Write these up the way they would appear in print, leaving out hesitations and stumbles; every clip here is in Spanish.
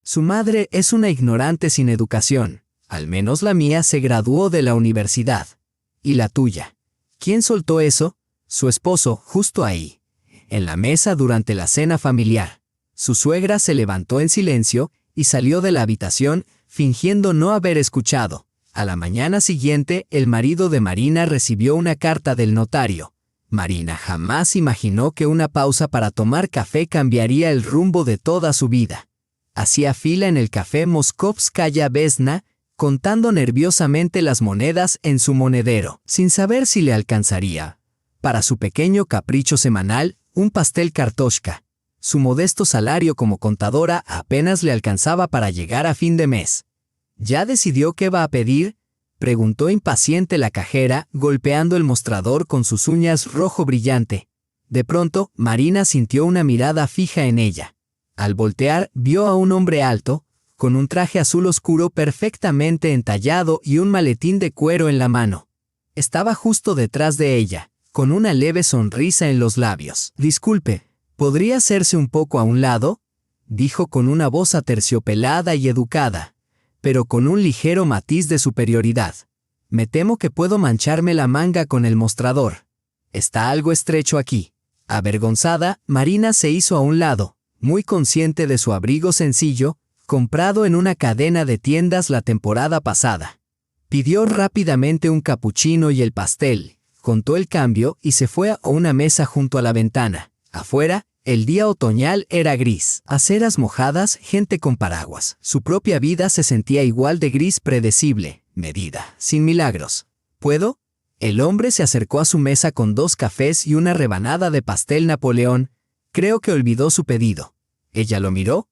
Su madre es una ignorante sin educación. Al menos la mía se graduó de la universidad. ¿Y la tuya? ¿Quién soltó eso? Su esposo, justo ahí. En la mesa durante la cena familiar. Su suegra se levantó en silencio y salió de la habitación, fingiendo no haber escuchado. A la mañana siguiente, el marido de Marina recibió una carta del notario. Marina jamás imaginó que una pausa para tomar café cambiaría el rumbo de toda su vida. Hacía fila en el café Moskovskaya Vesna, contando nerviosamente las monedas en su monedero, sin saber si le alcanzaría. Para su pequeño capricho semanal, un pastel kartoshka. Su modesto salario como contadora apenas le alcanzaba para llegar a fin de mes. ¿Ya decidió qué va a pedir?, preguntó impaciente la cajera, golpeando el mostrador con sus uñas rojo brillante. De pronto, Marina sintió una mirada fija en ella. Al voltear, vio a un hombre alto, con un traje azul oscuro perfectamente entallado y un maletín de cuero en la mano. Estaba justo detrás de ella, con una leve sonrisa en los labios. «Disculpe, ¿podría hacerse un poco a un lado?», dijo con una voz aterciopelada y educada, pero con un ligero matiz de superioridad. «Me temo que puedo mancharme la manga con el mostrador. Está algo estrecho aquí». Avergonzada, Marina se hizo a un lado, muy consciente de su abrigo sencillo, comprado en una cadena de tiendas la temporada pasada. Pidió rápidamente un capuchino y el pastel, contó el cambio y se fue a una mesa junto a la ventana. Afuera, el día otoñal era gris, aceras mojadas, gente con paraguas. Su propia vida se sentía igual de gris, predecible, medida, sin milagros. ¿Puedo? El hombre se acercó a su mesa con 2 cafés y una rebanada de pastel Napoleón. Creo que olvidó su pedido. Ella lo miró.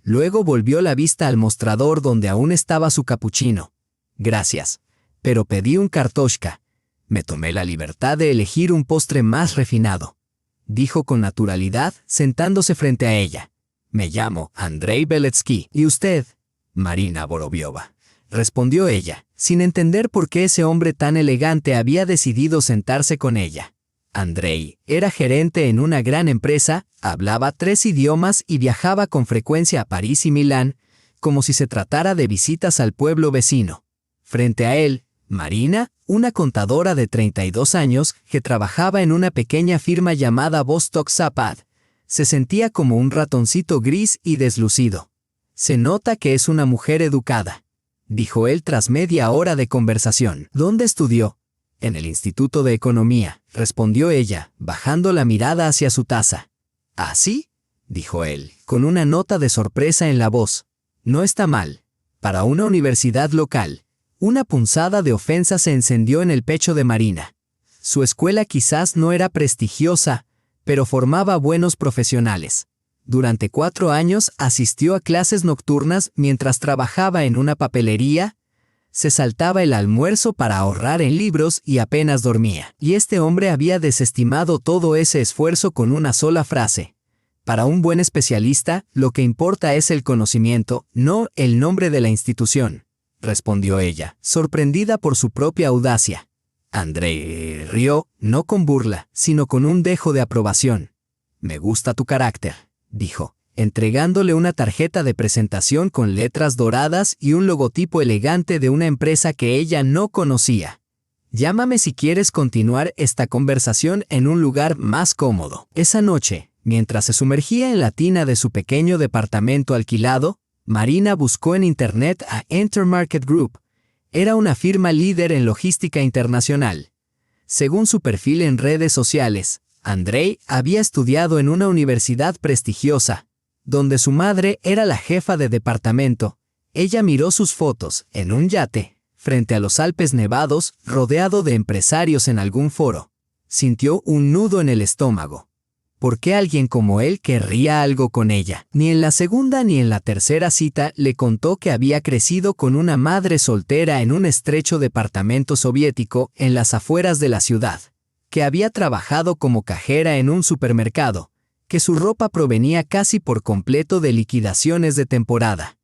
Luego volvió la vista al mostrador donde aún estaba su capuchino. Gracias, pero pedí un kartoshka. Me tomé la libertad de elegir un postre más refinado, dijo con naturalidad, sentándose frente a ella. Me llamo Andrei Beletsky. ¿Y usted? Marina Vorobiova, respondió ella, sin entender por qué ese hombre tan elegante había decidido sentarse con ella. Andrei era gerente en una gran empresa, hablaba 3 idiomas y viajaba con frecuencia a París y Milán, como si se tratara de visitas al pueblo vecino. Frente a él, Marina, una contadora de 32 años que trabajaba en una pequeña firma llamada Vostok Zapad, se sentía como un ratoncito gris y deslucido. Se nota que es una mujer educada, dijo él tras media hora de conversación. ¿Dónde estudió? En el Instituto de Economía, respondió ella, bajando la mirada hacia su taza. ¿Ah, sí?, dijo él, con una nota de sorpresa en la voz. No está mal. Para una universidad local. Una punzada de ofensa se encendió en el pecho de Marina. Su escuela quizás no era prestigiosa, pero formaba buenos profesionales. Durante 4 años asistió a clases nocturnas mientras trabajaba en una papelería. Se saltaba el almuerzo para ahorrar en libros y apenas dormía. Y este hombre había desestimado todo ese esfuerzo con una sola frase. Para un buen especialista, lo que importa es el conocimiento, no el nombre de la institución, respondió ella, sorprendida por su propia audacia. Andrei rió, no con burla, sino con un dejo de aprobación. Me gusta tu carácter, dijo, entregándole una tarjeta de presentación con letras doradas y un logotipo elegante de una empresa que ella no conocía. Llámame si quieres continuar esta conversación en un lugar más cómodo. Esa noche, mientras se sumergía en la tina de su pequeño departamento alquilado, Marina buscó en Internet a Intermarket Group. Era una firma líder en logística internacional. Según su perfil en redes sociales, Andrei había estudiado en una universidad prestigiosa, donde su madre era la jefa de departamento. Ella miró sus fotos en un yate, frente a los Alpes nevados, rodeado de empresarios en algún foro. Sintió un nudo en el estómago. ¿Por qué alguien como él querría algo con ella? Ni en la segunda ni en la tercera cita le contó que había crecido con una madre soltera en un estrecho departamento soviético en las afueras de la ciudad, que había trabajado como cajera en un supermercado, que su ropa provenía casi por completo de liquidaciones de temporada.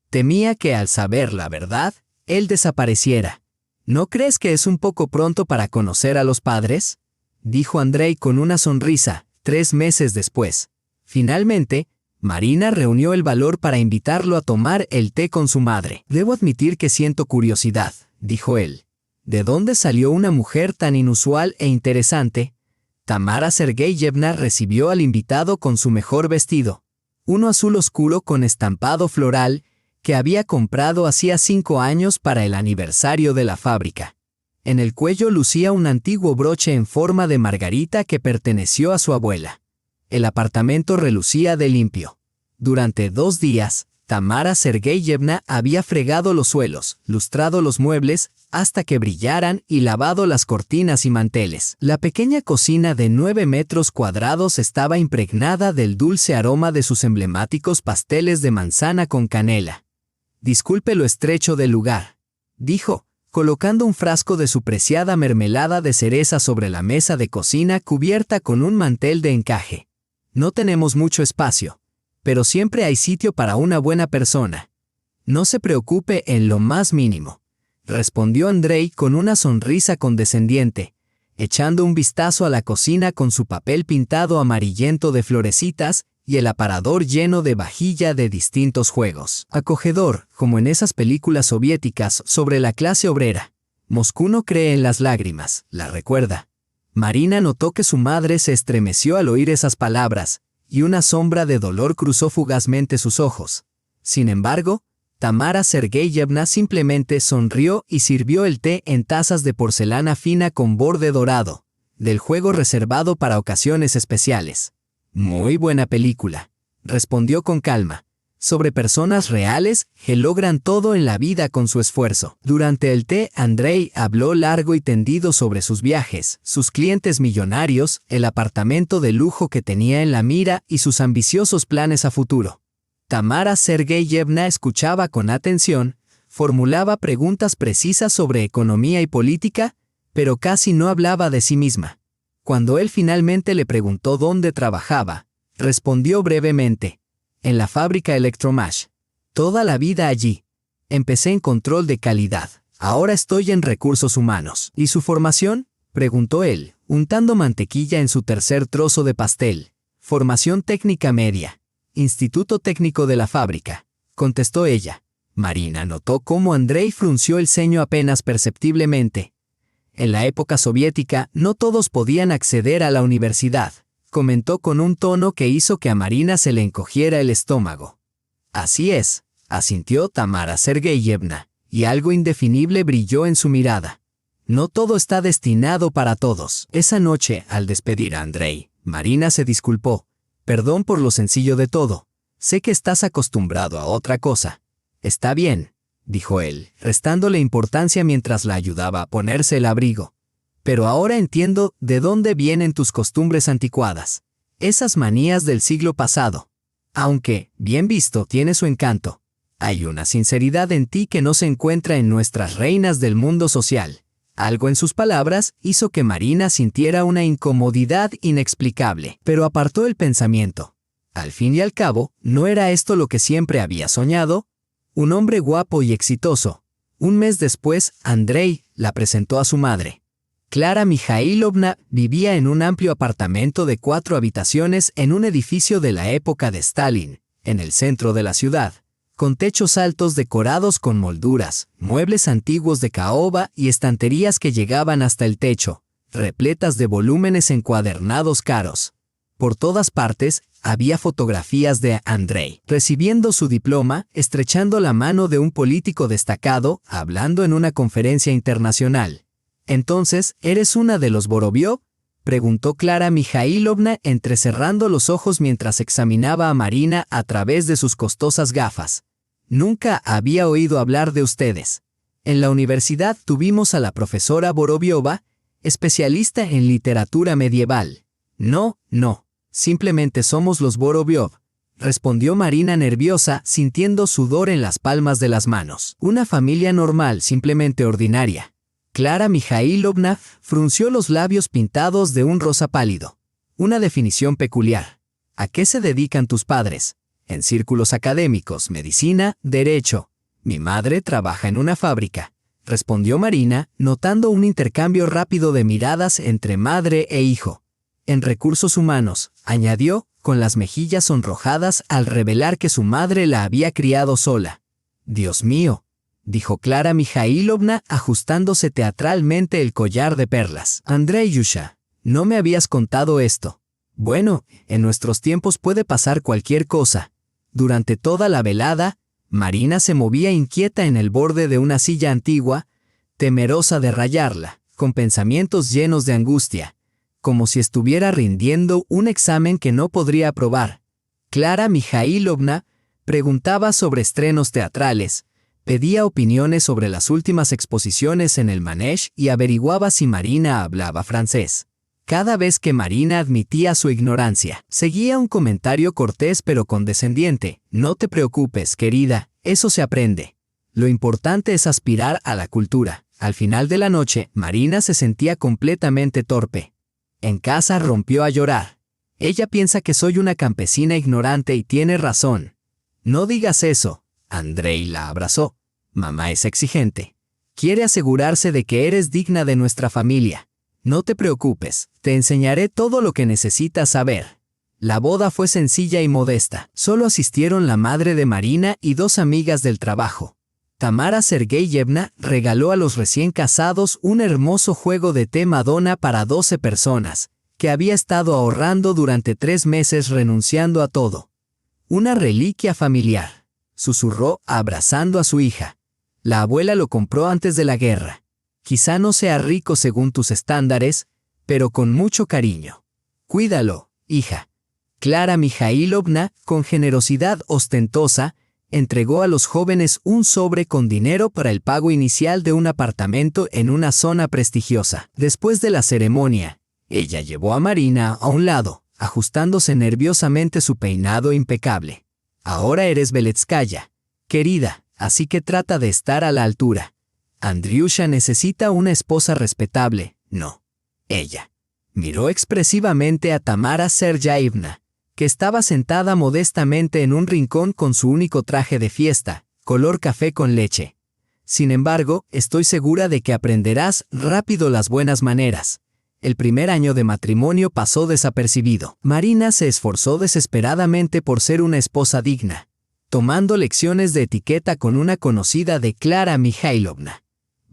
Temía que al saber la verdad, él desapareciera. ¿No crees que es un poco pronto para conocer a los padres?, dijo Andrei con una sonrisa, 3 meses después. Finalmente, Marina reunió el valor para invitarlo a tomar el té con su madre. «Debo admitir que siento curiosidad», dijo él. «¿De dónde salió una mujer tan inusual e interesante?» Tamara Sergeyevna recibió al invitado con su mejor vestido, uno azul oscuro con estampado floral, que había comprado hacía 5 años para el aniversario de la fábrica. En el cuello lucía un antiguo broche en forma de margarita que perteneció a su abuela. El apartamento relucía de limpio. Durante 2 días, Tamara Sergeyevna había fregado los suelos, lustrado los muebles, hasta que brillaran y lavado las cortinas y manteles. La pequeña cocina de 9 metros cuadrados estaba impregnada del dulce aroma de sus emblemáticos pasteles de manzana con canela. «Disculpe lo estrecho del lugar», dijo, colocando un frasco de su preciada mermelada de cereza sobre la mesa de cocina cubierta con un mantel de encaje. «No tenemos mucho espacio, pero siempre hay sitio para una buena persona. No se preocupe en lo más mínimo», respondió Andrei con una sonrisa condescendiente, echando un vistazo a la cocina con su papel pintado amarillento de florecitas y el aparador lleno de vajilla de distintos juegos. Acogedor, como en esas películas soviéticas sobre la clase obrera. «Moscú no cree en las lágrimas», la recuerda. Marina notó que su madre se estremeció al oír esas palabras, y una sombra de dolor cruzó fugazmente sus ojos. Sin embargo, Tamara Sergeyevna simplemente sonrió y sirvió el té en tazas de porcelana fina con borde dorado, del juego reservado para ocasiones especiales. «Muy buena película», respondió con calma, «sobre personas reales que logran todo en la vida con su esfuerzo». Durante el té, Andrei habló largo y tendido sobre sus viajes, sus clientes millonarios, el apartamento de lujo que tenía en la mira y sus ambiciosos planes a futuro. Tamara Sergeyevna escuchaba con atención, formulaba preguntas precisas sobre economía y política, pero casi no hablaba de sí misma. Cuando él finalmente le preguntó dónde trabajaba, respondió brevemente: «En la fábrica Electromash. Toda la vida allí. Empecé en control de calidad. Ahora estoy en recursos humanos». «¿Y su formación?», preguntó él, untando mantequilla en su tercer trozo de pastel. «Formación técnica media. Instituto técnico de la fábrica», contestó ella. Marina notó cómo Andrei frunció el ceño apenas perceptiblemente. «En la época soviética no todos podían acceder a la universidad», comentó con un tono que hizo que a Marina se le encogiera el estómago. «Así es», asintió Tamara Sergeyevna, y algo indefinible brilló en su mirada. «No todo está destinado para todos». Esa noche, al despedir a Andrei, Marina se disculpó. «Perdón por lo sencillo de todo. Sé que estás acostumbrado a otra cosa». «Está bien», dijo él, restándole importancia mientras la ayudaba a ponerse el abrigo. «Pero ahora entiendo de dónde vienen tus costumbres anticuadas. Esas manías del siglo pasado. Aunque, bien visto, tiene su encanto. Hay una sinceridad en ti que no se encuentra en nuestras reinas del mundo social». Algo en sus palabras hizo que Marina sintiera una incomodidad inexplicable, pero apartó el pensamiento. Al fin y al cabo, ¿no era esto lo que siempre había soñado? Un hombre guapo y exitoso. Un mes después, Andrei la presentó a su madre. Clara Mikhailovna vivía en un amplio apartamento de 4 habitaciones en un edificio de la época de Stalin, en el centro de la ciudad, con techos altos decorados con molduras, muebles antiguos de caoba y estanterías que llegaban hasta el techo, repletas de volúmenes encuadernados caros. Por todas partes había fotografías de Andrei, recibiendo su diploma, estrechando la mano de un político destacado, hablando en una conferencia internacional. «¿Entonces, eres una de los Vorobiov?», preguntó Clara Mikhailovna entrecerrando los ojos mientras examinaba a Marina a través de sus costosas gafas. «Nunca había oído hablar de ustedes. En la universidad tuvimos a la profesora Vorobiova, especialista en literatura medieval». «No, simplemente somos los Vorobiov», respondió Marina nerviosa, sintiendo sudor en las palmas de las manos. «Una familia normal, simplemente ordinaria». Clara Mikhailovna frunció los labios pintados de un rosa pálido. «Una definición peculiar. ¿A qué se dedican tus padres?» «En círculos académicos, medicina, derecho. Mi madre trabaja en una fábrica», respondió Marina, notando un intercambio rápido de miradas entre madre e hijo. «En recursos humanos», añadió, con las mejillas sonrojadas al revelar que su madre la había criado sola. Dios mío, dijo Clara Mikhailovna ajustándose teatralmente el collar de perlas. Andreyusha, no me habías contado esto. Bueno, en nuestros tiempos puede pasar cualquier cosa. Durante toda la velada, Marina se movía inquieta en el borde de una silla antigua, temerosa de rayarla, con pensamientos llenos de angustia, como si estuviera rindiendo un examen que no podría aprobar. Clara Mikhailovna preguntaba sobre estrenos teatrales, pedía opiniones sobre las últimas exposiciones en el Manège y averiguaba si Marina hablaba francés. Cada vez que Marina admitía su ignorancia, seguía un comentario cortés pero condescendiente. No te preocupes, querida, eso se aprende. Lo importante es aspirar a la cultura. Al final de la noche, Marina se sentía completamente torpe. En casa rompió a llorar. Ella piensa que soy una campesina ignorante y tiene razón. No digas eso. Andrei la abrazó. Mamá es exigente. Quiere asegurarse de que eres digna de nuestra familia. No te preocupes, te enseñaré todo lo que necesitas saber. La boda fue sencilla y modesta. Solo asistieron la madre de Marina y 2 amigas del trabajo. Tamara Sergeyevna regaló a los recién casados un hermoso juego de té Madonna para 12 personas, que había estado ahorrando durante 3 meses renunciando a todo. Una reliquia familiar, susurró abrazando a su hija. La abuela lo compró antes de la guerra. Quizá no sea rico según tus estándares, pero con mucho cariño. Cuídalo, hija. Clara Mikhailovna, con generosidad ostentosa, entregó a los jóvenes un sobre con dinero para el pago inicial de un apartamento en una zona prestigiosa. Después de la ceremonia, ella llevó a Marina a un lado, ajustándose nerviosamente su peinado impecable. Ahora eres Beletskaya, querida, así que trata de estar a la altura. Andriusha necesita una esposa respetable, no. Ella miró expresivamente a Tamara Sergeyevna, que estaba sentada modestamente en un rincón con su único traje de fiesta, color café con leche. Sin embargo, estoy segura de que aprenderás rápido las buenas maneras. El primer año de matrimonio pasó desapercibido. Marina se esforzó desesperadamente por ser una esposa digna, tomando lecciones de etiqueta con una conocida de Clara Mikhailovna.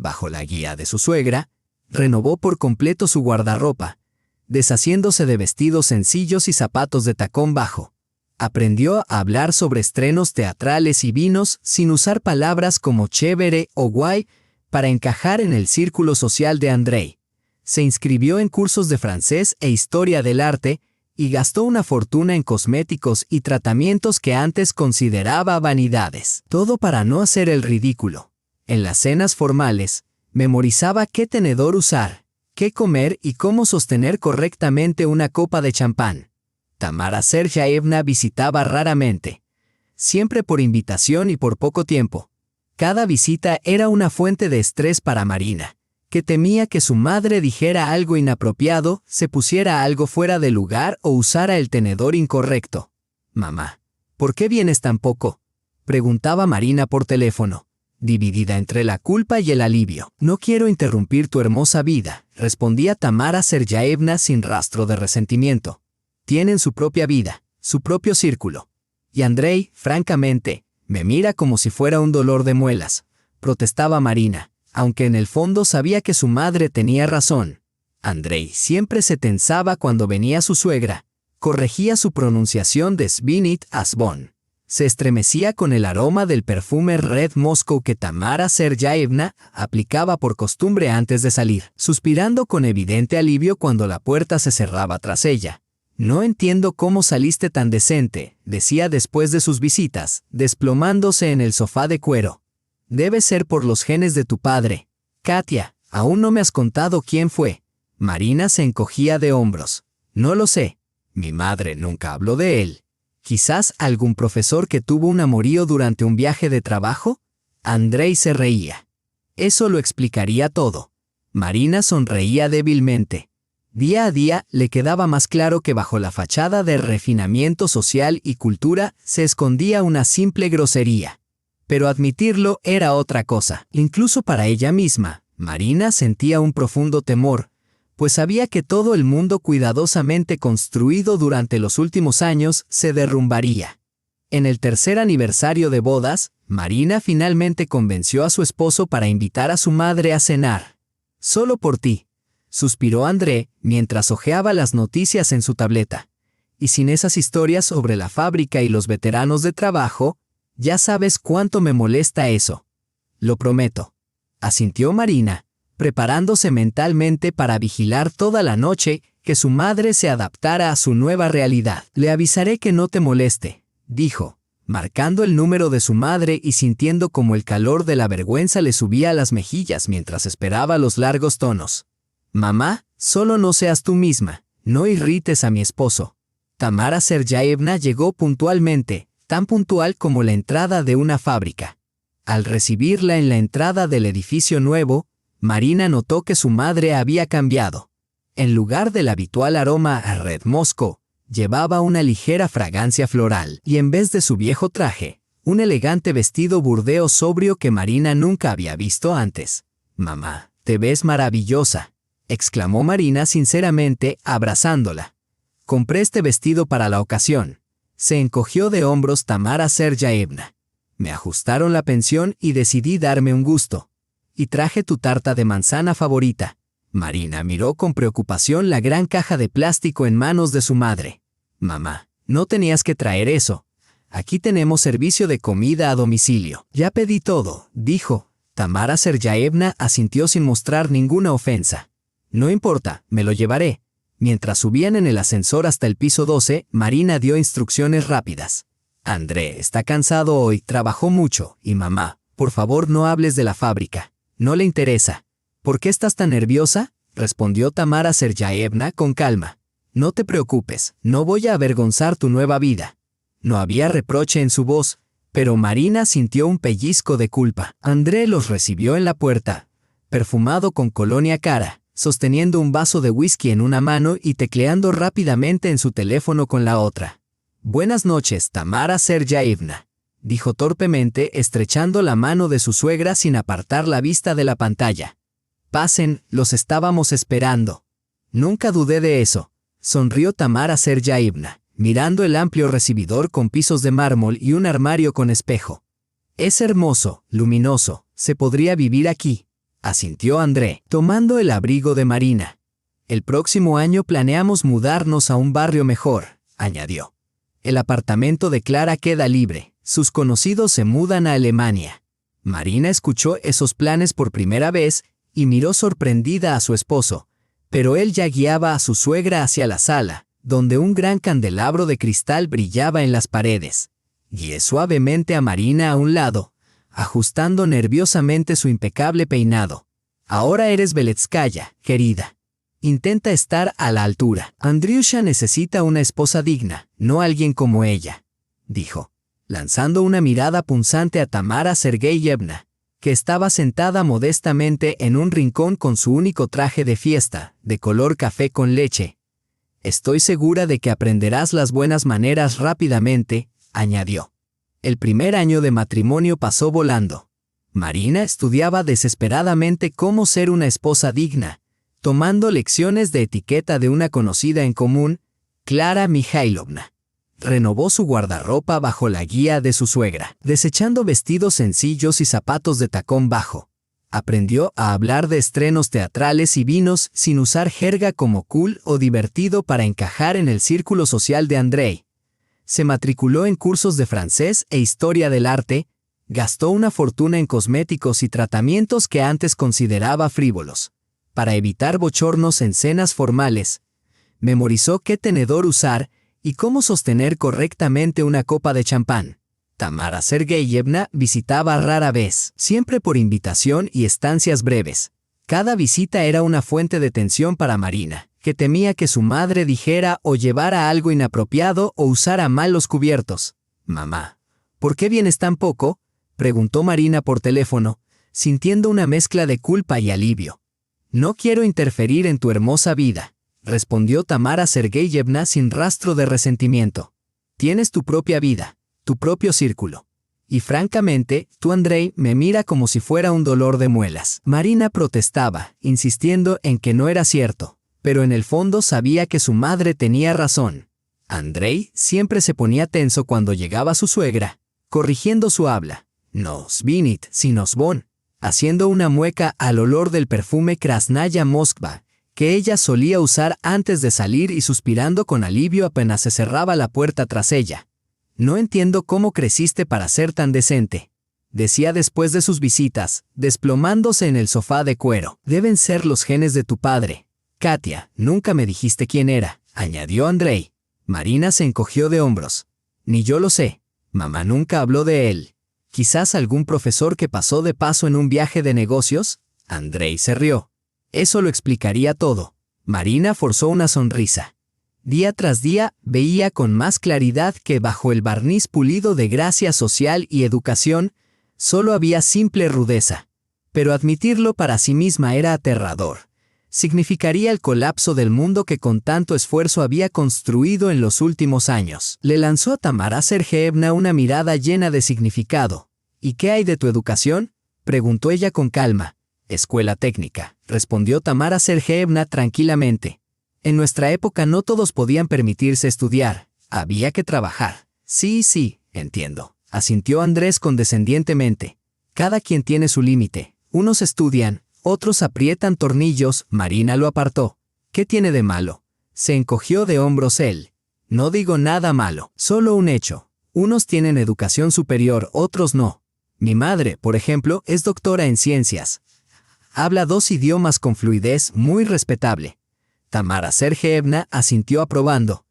Bajo la guía de su suegra, renovó por completo su guardarropa, deshaciéndose de vestidos sencillos y zapatos de tacón bajo. Aprendió a hablar sobre estrenos teatrales y vinos sin usar palabras como chévere o guay para encajar en el círculo social de Andrei. Se inscribió en cursos de francés e historia del arte y gastó una fortuna en cosméticos y tratamientos que antes consideraba vanidades. Todo para no hacer el ridículo. En las cenas formales, memorizaba qué tenedor usar, qué comer y cómo sostener correctamente una copa de champán. Tamara Sergeyevna visitaba raramente, siempre por invitación y por poco tiempo. Cada visita era una fuente de estrés para Marina, que temía que su madre dijera algo inapropiado, se pusiera algo fuera de lugar o usara el tenedor incorrecto. «Mamá, ¿por qué vienes tan poco?», preguntaba Marina por teléfono, dividida entre la culpa y el alivio. «No quiero interrumpir tu hermosa vida», respondía Tamara Sergeyevna sin rastro de resentimiento. «Tienen su propia vida, su propio círculo. Y Andrei, francamente, me mira como si fuera un dolor de muelas», protestaba Marina, aunque en el fondo sabía que su madre tenía razón. Andrei siempre se tensaba cuando venía su suegra, corregía su pronunciación de Svinit a Svon. Se estremecía con el aroma del perfume Red Moscow que Tamara Sergeyevna aplicaba por costumbre antes de salir, suspirando con evidente alivio cuando la puerta se cerraba tras ella. «No entiendo cómo saliste tan decente», decía después de sus visitas, desplomándose en el sofá de cuero. «Debe ser por los genes de tu padre. Katia, aún no me has contado quién fue». Marina se encogía de hombros. «No lo sé. Mi madre nunca habló de él. ¿Quizás algún profesor que tuvo un amorío durante un viaje de trabajo?» Andrei se reía. Eso lo explicaría todo. Marina sonreía débilmente. Día a día le quedaba más claro que bajo la fachada de refinamiento social y cultura se escondía una simple grosería. Pero admitirlo era otra cosa. Incluso para ella misma, Marina sentía un profundo temor, pues sabía que todo el mundo cuidadosamente construido durante los últimos años se derrumbaría. En el tercer aniversario de bodas, Marina finalmente convenció a su esposo para invitar a su madre a cenar. «Solo por ti», suspiró André mientras hojeaba las noticias en su tableta. «Y sin esas historias sobre la fábrica y los veteranos de trabajo, ya sabes cuánto me molesta eso». «Lo prometo», asintió Marina, preparándose mentalmente para vigilar toda la noche que su madre se adaptara a su nueva realidad. «Le avisaré que no te moleste», dijo, marcando el número de su madre y sintiendo como el calor de la vergüenza le subía a las mejillas mientras esperaba los largos tonos. «Mamá, solo no seas tú misma, no irrites a mi esposo». Tamara Sergeyevna llegó puntualmente, tan puntual como la entrada de una fábrica. Al recibirla en la entrada del edificio nuevo, Marina notó que su madre había cambiado. En lugar del habitual aroma a Red Moscow, llevaba una ligera fragancia floral y en vez de su viejo traje, un elegante vestido burdeo sobrio que Marina nunca había visto antes. «Mamá, te ves maravillosa», exclamó Marina sinceramente, abrazándola. «Compré este vestido para la ocasión». Se encogió de hombros Tamara Sergeyevna. «Me ajustaron la pensión y decidí darme un gusto. Y traje tu tarta de manzana favorita». Marina miró con preocupación la gran caja de plástico en manos de su madre. «Mamá, no tenías que traer eso. Aquí tenemos servicio de comida a domicilio». «Ya pedí todo», dijo. Tamara Sergeyevna asintió sin mostrar ninguna ofensa. «No importa, me lo llevaré». Mientras subían en el ascensor hasta el piso 12, Marina dio instrucciones rápidas. «André está cansado hoy, trabajó mucho, y mamá, por favor no hables de la fábrica. No le interesa». «¿Por qué estás tan nerviosa?», respondió Tamara Sergeyevna con calma. «No te preocupes, no voy a avergonzar tu nueva vida». No había reproche en su voz, pero Marina sintió un pellizco de culpa. André los recibió en la puerta, perfumado con colonia cara, sosteniendo un vaso de whisky en una mano y tecleando rápidamente en su teléfono con la otra. «Buenas noches, Tamara Sergeyevna», dijo torpemente, estrechando la mano de su suegra sin apartar la vista de la pantalla. «Pasen, los estábamos esperando». «Nunca dudé de eso», sonrió Tamara Sergeyevna, mirando el amplio recibidor con pisos de mármol y un armario con espejo. «Es hermoso, luminoso, se podría vivir aquí», asintió André, tomando el abrigo de Marina. «El próximo año planeamos mudarnos a un barrio mejor», añadió. «El apartamento de Clara queda libre, sus conocidos se mudan a Alemania». Marina escuchó esos planes por primera vez y miró sorprendida a su esposo, pero él ya guiaba a su suegra hacia la sala, donde un gran candelabro de cristal brillaba en las paredes. Guié suavemente a Marina a un lado, ajustando nerviosamente su impecable peinado. «Ahora eres Beletskaya, querida. Intenta estar a la altura. Andriusha necesita una esposa digna, no alguien como ella», dijo, lanzando una mirada punzante a Tamara Sergeyevna, que estaba sentada modestamente en un rincón con su único traje de fiesta, de color café con leche. «Estoy segura de que aprenderás las buenas maneras rápidamente», añadió. El primer año de matrimonio pasó volando. Marina estudiaba desesperadamente cómo ser una esposa digna, tomando lecciones de etiqueta de una conocida en común, Clara Mikhailovna. Renovó su guardarropa bajo la guía de su suegra, desechando vestidos sencillos y zapatos de tacón bajo. Aprendió a hablar de estrenos teatrales y vinos sin usar jerga como cool o divertido para encajar en el círculo social de Andrei. Se matriculó en cursos de francés e historia del arte, gastó una fortuna en cosméticos y tratamientos que antes consideraba frívolos. Para evitar bochornos en cenas formales, memorizó qué tenedor usar y cómo sostener correctamente una copa de champán. Tamara Sergeyevna visitaba rara vez, siempre por invitación y estancias breves. Cada visita era una fuente de tensión para Marina, que temía que su madre dijera o llevara algo inapropiado o usara mal los cubiertos. «Mamá, ¿por qué vienes tan poco?», preguntó Marina por teléfono, sintiendo una mezcla de culpa y alivio. «No quiero interferir en tu hermosa vida», respondió Tamara Sergeyevna sin rastro de resentimiento. «Tienes tu propia vida, tu propio círculo. Y francamente, tú, Andrei, me mira como si fuera un dolor de muelas». Marina protestaba, insistiendo en que no era cierto, pero en el fondo sabía que su madre tenía razón. Andrei siempre se ponía tenso cuando llegaba su suegra, corrigiendo su habla. No svinit, sino svon, haciendo una mueca al olor del perfume Krasnaya Moskva, que ella solía usar antes de salir y suspirando con alivio apenas se cerraba la puerta tras ella. No entiendo cómo creciste para ser tan decente, decía después de sus visitas, desplomándose en el sofá de cuero. Deben ser los genes de tu padre. Katia, nunca me dijiste quién era, añadió Andrei. Marina se encogió de hombros. Ni yo lo sé. Mamá nunca habló de él. ¿Quizás algún profesor que pasó de paso en un viaje de negocios? Andrei se rió. Eso lo explicaría todo. Marina forzó una sonrisa. Día tras día veía con más claridad que bajo el barniz pulido de gracia social y educación, solo había simple rudeza. Pero admitirlo para sí misma era aterrador. Significaría el colapso del mundo que con tanto esfuerzo había construido en los últimos años. Le lanzó a Tamara Sergeyevna una mirada llena de significado. ¿Y qué hay de tu educación?, preguntó ella con calma. Escuela técnica, respondió Tamara Sergeyevna tranquilamente. En nuestra época no todos podían permitirse estudiar, había que trabajar. Sí, entiendo, asintió Andrés condescendientemente. Cada quien tiene su límite. Unos estudian, otros aprietan tornillos. Marina lo apartó. ¿Qué tiene de malo? Se encogió de hombros él. No digo nada malo, solo un hecho. Unos tienen educación superior, otros no. Mi madre, por ejemplo, es doctora en ciencias. Habla 2 idiomas con fluidez muy respetable. Tamara Sergeyevna asintió aprobando.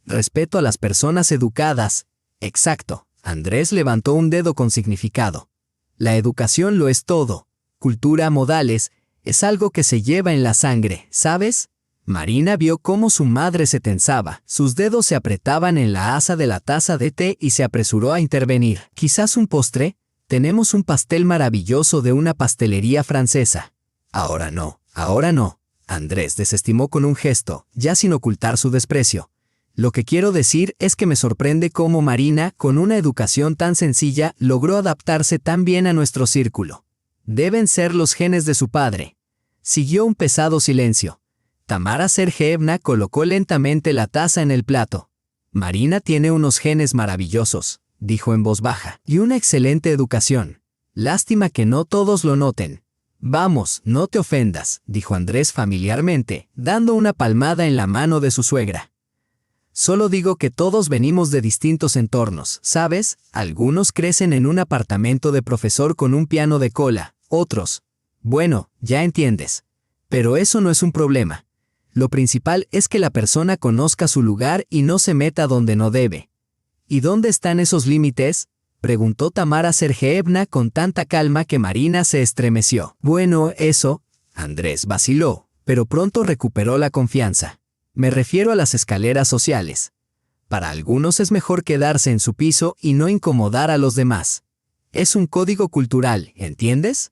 Respeto a las personas educadas. Exacto. Andrés levantó un dedo con significado. La educación lo es todo. Cultura, modales, es algo que se lleva en la sangre, ¿sabes? Marina vio cómo su madre se tensaba, sus dedos se apretaban en la asa de la taza de té y se apresuró a intervenir. ¿Quizás un postre? Tenemos un pastel maravilloso de una pastelería francesa. Ahora no. Andrés desestimó con un gesto, ya sin ocultar su desprecio. Lo que quiero decir es que me sorprende cómo Marina, con una educación tan sencilla, logró adaptarse tan bien a nuestro círculo. Deben ser los genes de su padre. Siguió un pesado silencio. Tamara Sergeyevna colocó lentamente la taza en el plato. Marina tiene unos genes maravillosos, dijo en voz baja, y una excelente educación. Lástima que no todos lo noten. Vamos, no te ofendas, dijo Andrés familiarmente, dando una palmada en la mano de su suegra. Solo digo que todos venimos de distintos entornos, ¿sabes? Algunos crecen en un apartamento de profesor con un piano de cola, otros. Bueno, ya entiendes. Pero eso no es un problema. Lo principal es que la persona conozca su lugar y no se meta donde no debe. ¿Y dónde están esos límites?, preguntó Tamara Sergeyevna con tanta calma que Marina se estremeció. Bueno, eso, Andrés vaciló, pero pronto recuperó la confianza. Me refiero a las escaleras sociales. Para algunos es mejor quedarse en su piso y no incomodar a los demás. Es un código cultural, ¿entiendes?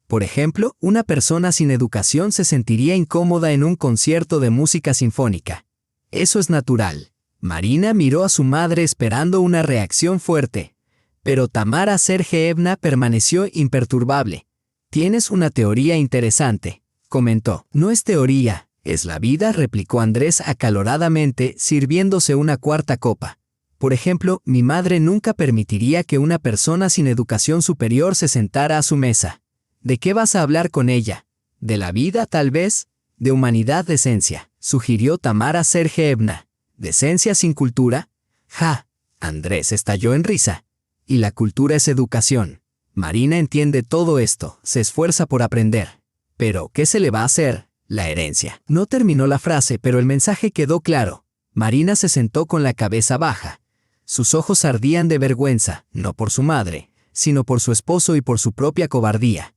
Por ejemplo, una persona sin educación se sentiría incómoda en un concierto de música sinfónica. Eso es natural. Marina miró a su madre esperando una reacción fuerte. Pero Tamara Sergeyevna permaneció imperturbable. Tienes una teoría interesante, comentó. No es teoría, es la vida, replicó Andrés acaloradamente, sirviéndose una cuarta copa. Por ejemplo, mi madre nunca permitiría que una persona sin educación superior se sentara a su mesa. ¿De qué vas a hablar con ella? ¿De la vida, tal vez? De humanidad, decencia, sugirió Tamara Sergeyevna. ¿Decencia sin cultura? ¡Ja! Andrés estalló en risa. Y la cultura es educación. Marina entiende todo esto, se esfuerza por aprender. Pero, ¿qué se le va a hacer? La herencia. No terminó la frase, pero el mensaje quedó claro. Marina se sentó con la cabeza baja. Sus ojos ardían de vergüenza, no por su madre, sino por su esposo y por su propia cobardía.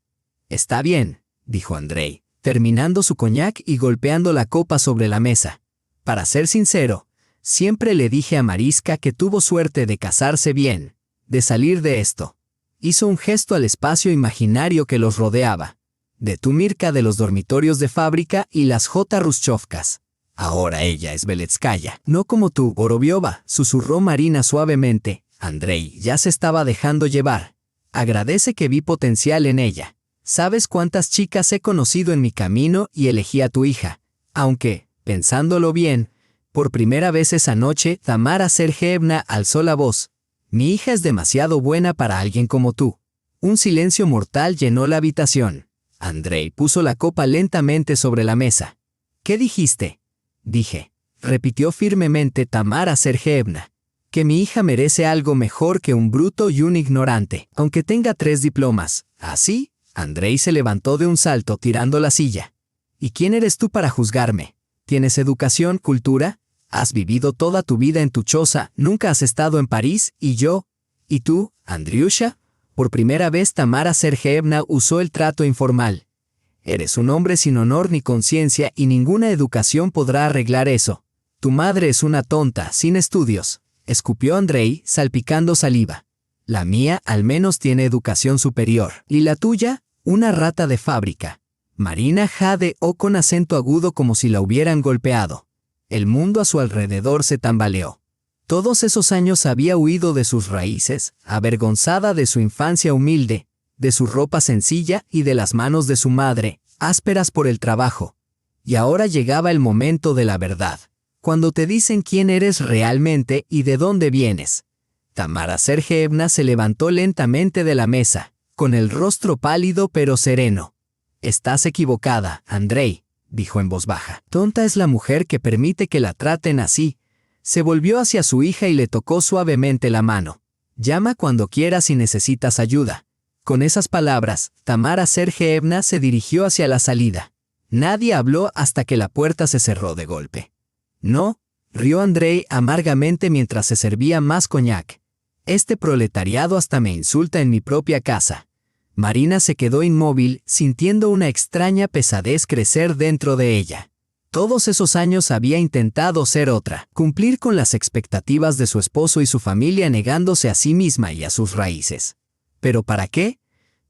Está bien, dijo Andrei, terminando su coñac y golpeando la copa sobre la mesa. Para ser sincero, siempre le dije a Mariska que tuvo suerte de casarse bien, de salir de esto. Hizo un gesto al espacio imaginario que los rodeaba. De tu Mirka de los dormitorios de fábrica y las J. Ruschovkas. Ahora ella es Beletskaya. No como tú, Vorobiova, susurró Marina suavemente. Andrei ya se estaba dejando llevar. Agradece que vi potencial en ella. ¿Sabes cuántas chicas he conocido en mi camino y elegí a tu hija? Aunque, pensándolo bien, por primera vez esa noche, Tamara Sergeyevna alzó la voz. Mi hija es demasiado buena para alguien como tú. Un silencio mortal llenó la habitación. Andrei puso la copa lentamente sobre la mesa. ¿Qué dijiste? Dije, repitió firmemente Tamara Sergeyevna, que mi hija merece algo mejor que un bruto y un ignorante, aunque tenga 3 diplomas. ¿Así? Andrei se levantó de un salto tirando la silla. ¿Y quién eres tú para juzgarme? ¿Tienes educación, cultura? ¿Has vivido toda tu vida en tu choza, nunca has estado en París, y yo? ¿Y tú, Andriusha? Por primera vez Tamara Sergeyevna usó el trato informal. Eres un hombre sin honor ni conciencia y ninguna educación podrá arreglar eso. Tu madre es una tonta, sin estudios, escupió Andrei, salpicando saliva. La mía al menos tiene educación superior. ¿Y la tuya? Una rata de fábrica. Marina jadeó con acento agudo como si la hubieran golpeado. El mundo a su alrededor se tambaleó. Todos esos años había huido de sus raíces, avergonzada de su infancia humilde, de su ropa sencilla y de las manos de su madre, ásperas por el trabajo. Y ahora llegaba el momento de la verdad, cuando te dicen quién eres realmente y de dónde vienes. Tamara Sergeyevna se levantó lentamente de la mesa, con el rostro pálido pero sereno. Estás equivocada, Andrei, dijo en voz baja. Tonta es la mujer que permite que la traten así. Se volvió hacia su hija y le tocó suavemente la mano. Llama cuando quieras si necesitas ayuda. Con esas palabras, Tamara Sergeyevna se dirigió hacia la salida. Nadie habló hasta que la puerta se cerró de golpe. No, rió Andrei amargamente mientras se servía más coñac. Este proletariado hasta me insulta en mi propia casa. Marina se quedó inmóvil, sintiendo una extraña pesadez crecer dentro de ella. Todos esos años había intentado ser otra, cumplir con las expectativas de su esposo y su familia negándose a sí misma y a sus raíces. ¿Pero para qué?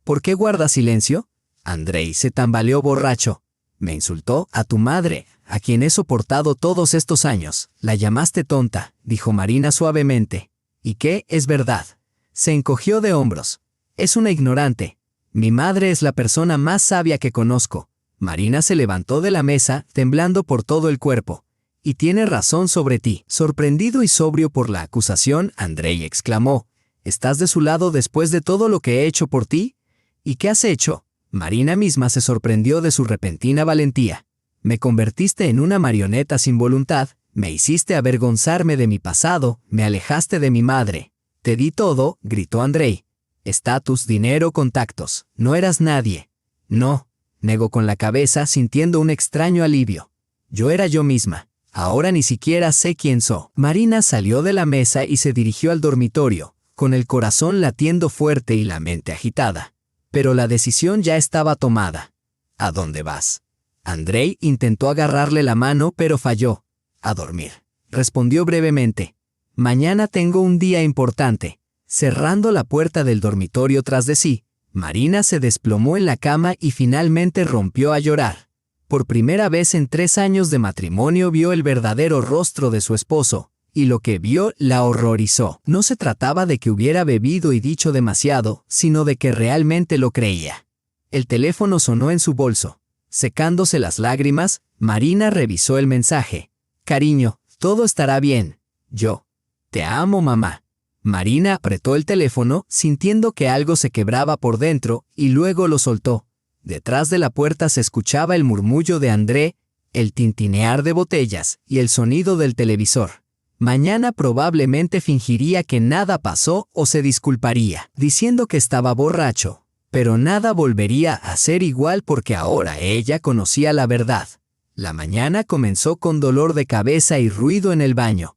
¿Por qué guarda silencio? Andrei se tambaleó borracho. Me insultó a tu madre, a quien he soportado todos estos años. La llamaste tonta, dijo Marina suavemente. ¿Y qué? Es verdad. Se encogió de hombros. Es una ignorante. Mi madre es la persona más sabia que conozco. Marina se levantó de la mesa, temblando por todo el cuerpo. Y tiene razón sobre ti. Sorprendido y sobrio por la acusación, Andrei exclamó. ¿Estás de su lado después de todo lo que he hecho por ti? ¿Y qué has hecho? Marina misma se sorprendió de su repentina valentía. Me convertiste en una marioneta sin voluntad, me hiciste avergonzarme de mi pasado, me alejaste de mi madre. Te di todo, gritó Andrei. Estatus, dinero, contactos. No eras nadie. No, negó con la cabeza sintiendo un extraño alivio. Yo era yo misma. Ahora ni siquiera sé quién soy. Marina salió de la mesa y se dirigió al dormitorio, con el corazón latiendo fuerte y la mente agitada. Pero la decisión ya estaba tomada. ¿A dónde vas? Andrei intentó agarrarle la mano pero falló. A dormir, respondió brevemente. Mañana tengo un día importante. Cerrando la puerta del dormitorio tras de sí, Marina se desplomó en la cama y finalmente rompió a llorar. Por primera vez en 3 años de matrimonio vio el verdadero rostro de su esposo, y lo que vio la horrorizó. No se trataba de que hubiera bebido y dicho demasiado, sino de que realmente lo creía. El teléfono sonó en su bolso. Secándose las lágrimas, Marina revisó el mensaje. Cariño, todo estará bien. Yo. Te amo, mamá. Marina apretó el teléfono, sintiendo que algo se quebraba por dentro, y luego lo soltó. Detrás de la puerta se escuchaba el murmullo de André, el tintinear de botellas y el sonido del televisor. Mañana probablemente fingiría que nada pasó o se disculparía, diciendo que estaba borracho. Pero nada volvería a ser igual porque ahora ella conocía la verdad. La mañana comenzó con dolor de cabeza y ruido en el baño.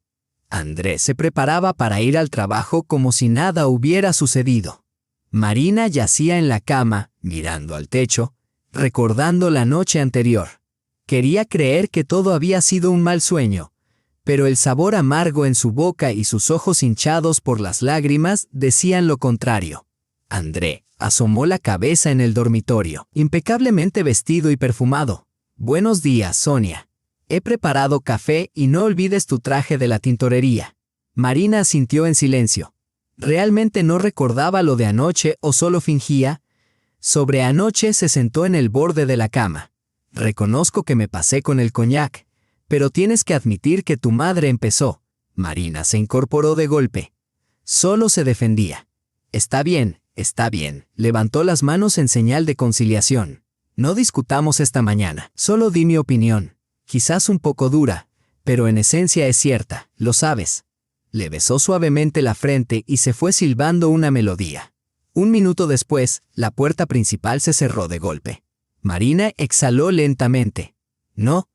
Andrés se preparaba para ir al trabajo como si nada hubiera sucedido. Marina yacía en la cama, mirando al techo, recordando la noche anterior. Quería creer que todo había sido un mal sueño, pero el sabor amargo en su boca y sus ojos hinchados por las lágrimas decían lo contrario. André asomó la cabeza en el dormitorio, impecablemente vestido y perfumado. Buenos días, Sonia. He preparado café y no olvides tu traje de la tintorería. Marina asintió en silencio. Realmente no recordaba lo de anoche o solo fingía. Sobre anoche se sentó en el borde de la cama. Reconozco que me pasé con el coñac, pero tienes que admitir que tu madre empezó. Marina se incorporó de golpe. Solo se defendía. Está bien, levantó las manos en señal de conciliación. No discutamos esta mañana, solo di mi opinión. Quizás un poco dura, pero en esencia es cierta, lo sabes. Le besó suavemente la frente y se fue silbando una melodía. Un minuto después, la puerta principal se cerró de golpe. Marina exhaló lentamente. No,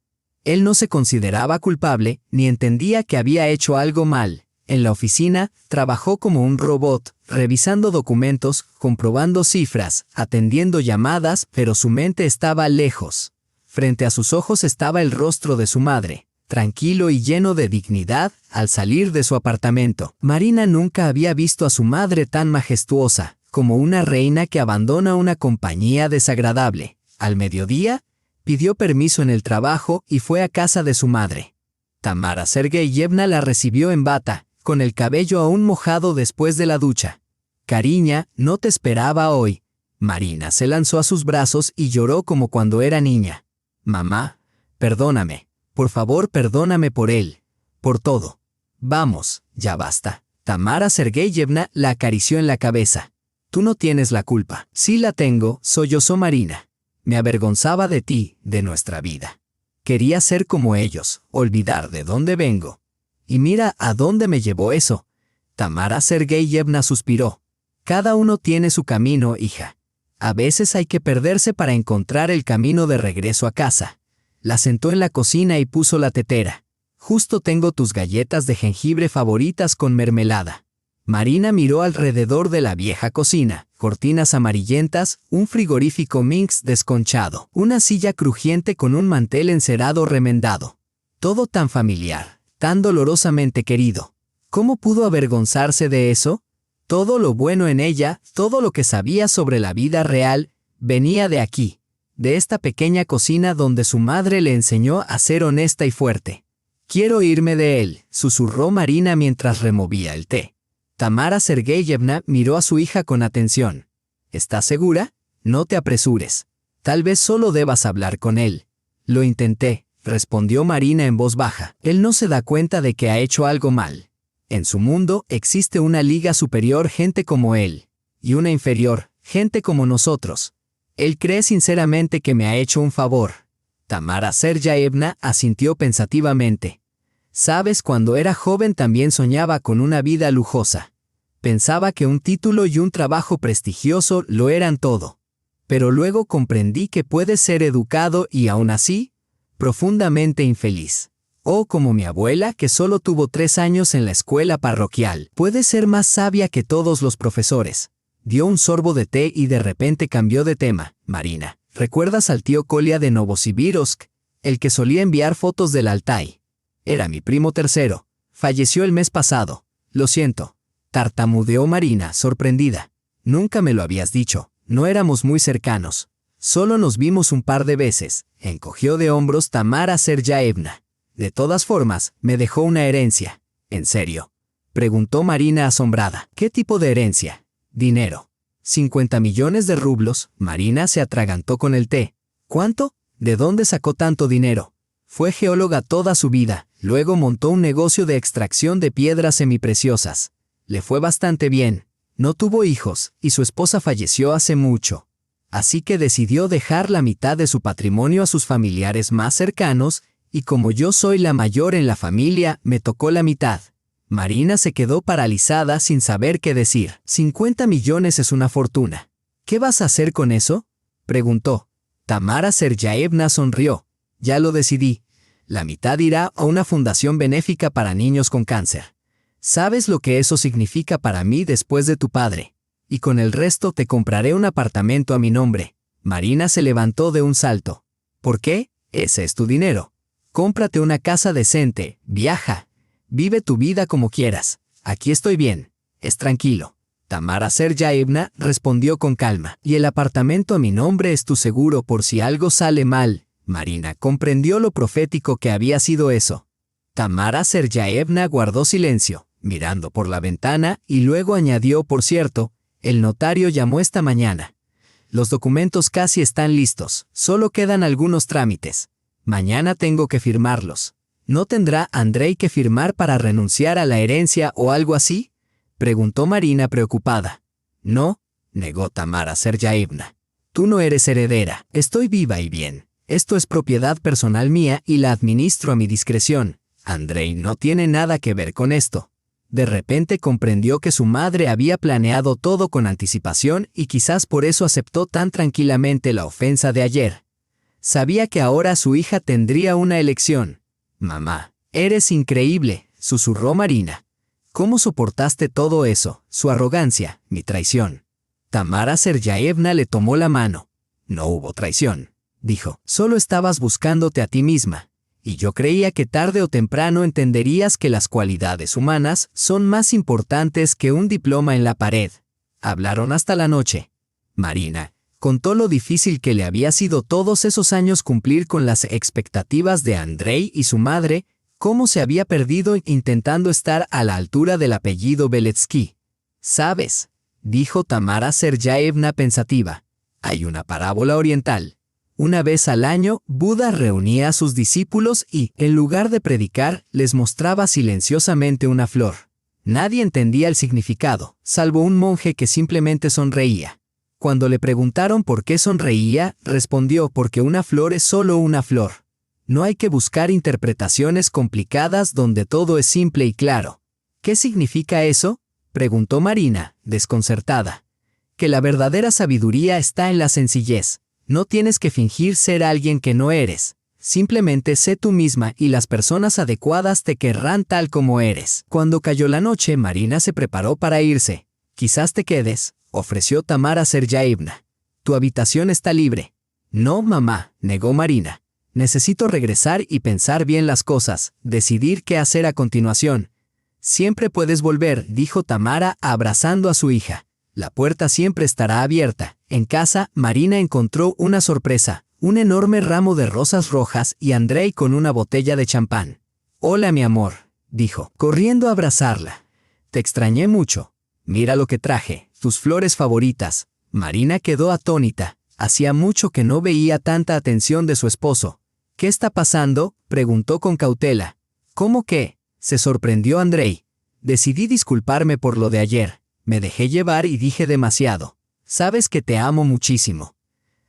él no se consideraba culpable ni entendía que había hecho algo mal. En la oficina, trabajó como un robot, revisando documentos, comprobando cifras, atendiendo llamadas, pero su mente estaba lejos. Frente a sus ojos estaba el rostro de su madre, tranquilo y lleno de dignidad, al salir de su apartamento. Marina nunca había visto a su madre tan majestuosa, como una reina que abandona una compañía desagradable. Al mediodía, pidió permiso en el trabajo y fue a casa de su madre. Tamara Sergeyevna la recibió en bata, con el cabello aún mojado después de la ducha. «Cariña, no te esperaba hoy». Marina se lanzó a sus brazos y lloró como cuando era niña. «Mamá, perdóname. Por favor, perdóname por él. Por todo. Vamos, ya basta». Tamara Sergeyevna la acarició en la cabeza. «Tú no tienes la culpa». «Sí la tengo», sollozó Marina. «Me avergonzaba de ti, de nuestra vida. Quería ser como ellos, olvidar de dónde vengo. Y mira a dónde me llevó eso». Tamara Sergeyevna suspiró. «Cada uno tiene su camino, hija. A veces hay que perderse para encontrar el camino de regreso a casa». La sentó en la cocina y puso la tetera. «Justo tengo tus galletas de jengibre favoritas con mermelada». Marina miró alrededor de la vieja cocina, cortinas amarillentas, un frigorífico Minx desconchado, una silla crujiente con un mantel encerado remendado. Todo tan familiar, tan dolorosamente querido. ¿Cómo pudo avergonzarse de eso? Todo lo bueno en ella, todo lo que sabía sobre la vida real, venía de aquí, de esta pequeña cocina donde su madre le enseñó a ser honesta y fuerte. «Quiero irme de él», susurró Marina mientras removía el té. Tamara Sergeyevna miró a su hija con atención. «¿Estás segura? No te apresures. Tal vez solo debas hablar con él». «Lo intenté», respondió Marina en voz baja. «Él no se da cuenta de que ha hecho algo mal. En su mundo existe una liga superior, gente como él, y una inferior, gente como nosotros. Él cree sinceramente que me ha hecho un favor». Tamara Sergeyevna asintió pensativamente. «Sabes, cuando era joven también soñaba con una vida lujosa. Pensaba que un título y un trabajo prestigioso lo eran todo. Pero luego comprendí que puedes ser educado y aún así, profundamente infeliz. O como mi abuela, que solo tuvo 3 años en la escuela parroquial. Puedes ser más sabia que todos los profesores». Dio un sorbo de té y de repente cambió de tema. «Marina, ¿recuerdas al tío Kolia de Novosibirsk, el que solía enviar fotos del Altai? Era mi primo tercero. Falleció el mes pasado. Lo siento», tartamudeó Marina, sorprendida. «Nunca me lo habías dicho. No éramos muy cercanos. Solo nos vimos un par de veces», encogió de hombros Tamara Sergeyevna. «De todas formas, me dejó una herencia». «¿En serio?», preguntó Marina asombrada. «¿Qué tipo de herencia?». «Dinero. 50 millones de rublos». Marina se atragantó con el té. «¿Cuánto? ¿De dónde sacó tanto dinero?». «Fue geóloga toda su vida, luego montó un negocio de extracción de piedras semipreciosas. Le fue bastante bien. No tuvo hijos, y su esposa falleció hace mucho. Así que decidió dejar la mitad de su patrimonio a sus familiares más cercanos, y como yo soy la mayor en la familia, me tocó la mitad». Marina se quedó paralizada sin saber qué decir. 50 millones es una fortuna. «¿Qué vas a hacer con eso?», preguntó. Tamara Sergeyevna sonrió. «Ya lo decidí. La mitad irá a una fundación benéfica para niños con cáncer. ¿Sabes lo que eso significa para mí después de tu padre? Y con el resto te compraré un apartamento a mi nombre». Marina se levantó de un salto. «¿Por qué? Ese es tu dinero. Cómprate una casa decente, viaja. Vive tu vida como quieras. Aquí estoy bien. Es tranquilo». Tamara Sergeyevna respondió con calma. «Y el apartamento a mi nombre es tu seguro por si algo sale mal». Marina comprendió lo profético que había sido eso. Tamara Sergeyevna guardó silencio, mirando por la ventana, y luego añadió: «Por cierto, el notario llamó esta mañana. Los documentos casi están listos, solo quedan algunos trámites. Mañana tengo que firmarlos. ¿No tendrá Andrei que firmar para renunciar a la herencia o algo así?, preguntó Marina preocupada. No, negó Tamara Sergeyevna. Tú no eres heredera, estoy viva y bien. Esto es propiedad personal mía y la administro a mi discreción. Andrei no tiene nada que ver con esto. De repente comprendió que su madre había planeado todo con anticipación y quizás por eso aceptó tan tranquilamente la ofensa de ayer. Sabía que ahora su hija tendría una elección. Mamá, eres increíble, susurró Marina. ¿Cómo soportaste todo eso, su arrogancia, mi traición? Tamara Sergeyevna le tomó la mano. No hubo traición, dijo. Solo estabas buscándote a ti misma. Y yo creía que tarde o temprano entenderías que las cualidades humanas son más importantes que un diploma en la pared. Hablaron hasta la noche. Marina contó lo difícil que le había sido todos esos años cumplir con las expectativas de Andrei y su madre, cómo se había perdido intentando estar a la altura del apellido Beletsky. ¿Sabes?, dijo Tamara Sergeyevna pensativa. Hay una parábola oriental. Una vez al año, Buda reunía a sus discípulos y, en lugar de predicar, les mostraba silenciosamente una flor. Nadie entendía el significado, salvo un monje que simplemente sonreía. Cuando le preguntaron por qué sonreía, respondió: porque una flor es solo una flor. No hay que buscar interpretaciones complicadas donde todo es simple y claro. ¿Qué significa eso?, preguntó Marina, desconcertada. Que la verdadera sabiduría está en la sencillez. No tienes que fingir ser alguien que no eres. Simplemente sé tú misma y las personas adecuadas te querrán tal como eres. Cuando cayó la noche, Marina se preparó para irse. Quizás te quedes, ofreció Tamara Sergeyevna. Tu habitación está libre. No, mamá, negó Marina. Necesito regresar y pensar bien las cosas, decidir qué hacer a continuación. Siempre puedes volver, dijo Tamara abrazando a su hija. La puerta siempre estará abierta. En casa, Marina encontró una sorpresa, un enorme ramo de rosas rojas y Andrei con una botella de champán. Hola, mi amor, dijo, corriendo a abrazarla. Te extrañé mucho. Mira lo que traje, tus flores favoritas. Marina quedó atónita. Hacía mucho que no veía tanta atención de su esposo. ¿Qué está pasando?, preguntó con cautela. ¿Cómo qué?, se sorprendió Andrei. Decidí disculparme por lo de ayer. Me dejé llevar y dije demasiado. Sabes que te amo muchísimo.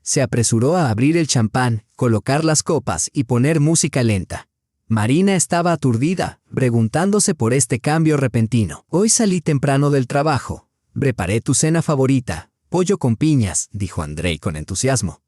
Se apresuró a abrir el champán, colocar las copas y poner música lenta. Marina estaba aturdida, preguntándose por este cambio repentino. Hoy salí temprano del trabajo. Preparé tu cena favorita, pollo con piñas, dijo Andrei con entusiasmo.